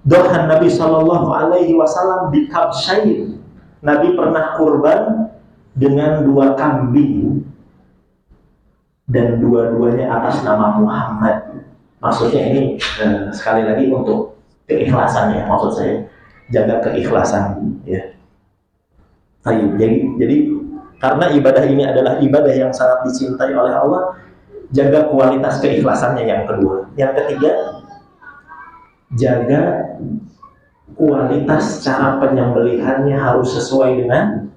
dohan Nabi SAW di kabsyain. Nabi pernah kurban dengan 2 kambing dan dua-duanya atas nama Muhammad. Maksudnya ini sekali lagi untuk keikhlasannya, maksud saya jaga keikhlasan, ya. Jadi karena ibadah ini adalah ibadah yang sangat dicintai oleh Allah, jaga kualitas keikhlasannya yang kedua. Yang ketiga, jaga kualitas cara penyembelihannya harus sesuai dengan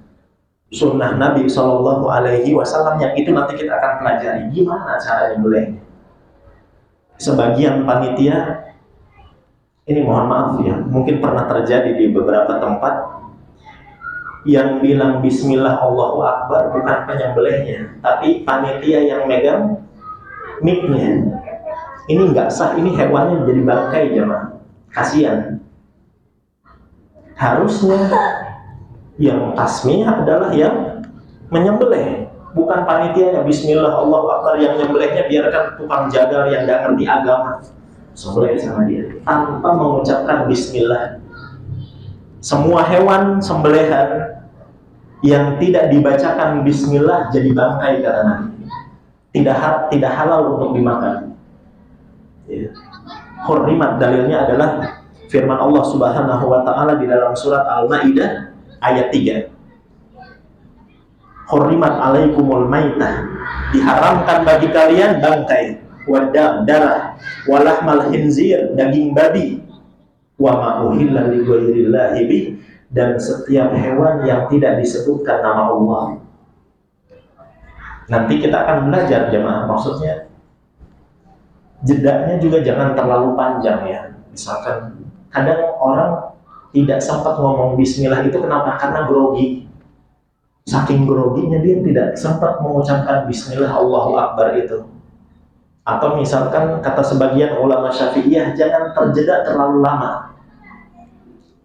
sunnah Nabi SAW, yang itu nanti kita akan pelajari gimana cara nyembelihnya. Sebagian panitia, ini mohon maaf, ya, mungkin pernah terjadi di beberapa tempat, yang bilang bismillah Allahu Akbar bukan penyembelihnya, tapi panitia yang megang mic-nya. Ini nggak sah, ini hewannya jadi bangkai jemaah. Kasihan. Harusnya yang tasmiyah adalah yang menyembelih, bukan panitianya. Bismillah Allahu Akbar, yang nyembelihnya biarkan tukang jagal yang nggak ngerti agama sembelih sama dia tanpa mengucapkan bismillah. Semua hewan sembelihan yang tidak dibacakan bismillah jadi bangkai karena tidak halal untuk dimakan. Ya. Hurrimat, dalilnya adalah firman Allah Subhanahu wa taala di dalam surat Al-Maidah ayat 3. Hurrimat alaikumul maitah, diharamkan bagi kalian bangkai, wadam, darah, walahmal khinzir, daging babi, wa ma uhilla li ghairillahi bi, dan setiap hewan yang tidak disebutkan nama Allah. Nanti kita akan belajar jemaah, maksudnya jedanya juga jangan terlalu panjang ya. Misalkan kadang orang tidak sempat ngomong bismillah itu kenapa? Karena grogi. Saking groginya dia tidak sempat mengucapkan bismillah Allahu Akbar itu. Atau misalkan kata sebagian ulama Syafi'iyah, jangan terjeda terlalu lama.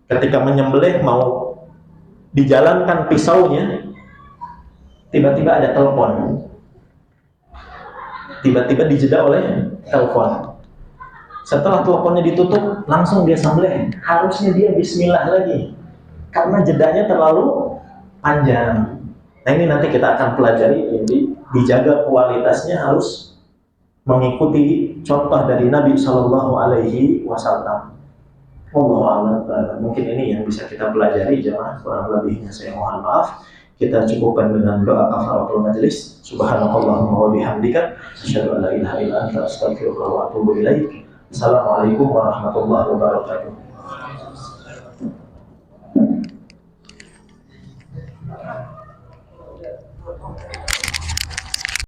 Ketika menyembelih mau dijalankan pisaunya, tiba-tiba ada telepon. Tiba-tiba dijeda oleh telepon. Setelah teleponnya ditutup, langsung dia sembelih. Harusnya dia bismillah lagi, karena jedanya terlalu panjang. Nah ini nanti kita akan pelajari. Jadi dijaga kualitasnya harus mengikuti contoh dari Nabi Shallallahu Alaihi Wasallam. Mungkin ini yang bisa kita pelajari jemaah. Kurang lebihnya saya mohon maaf. Kita cukupkan dengan doa kafaratul majelis. Subhanakallahumma wa bihamdika, asyhadu an la ilaha illa anta, astaghfiruka wa atubu ilaik. Assalamualaikum warahmatullahi wabarakatuh.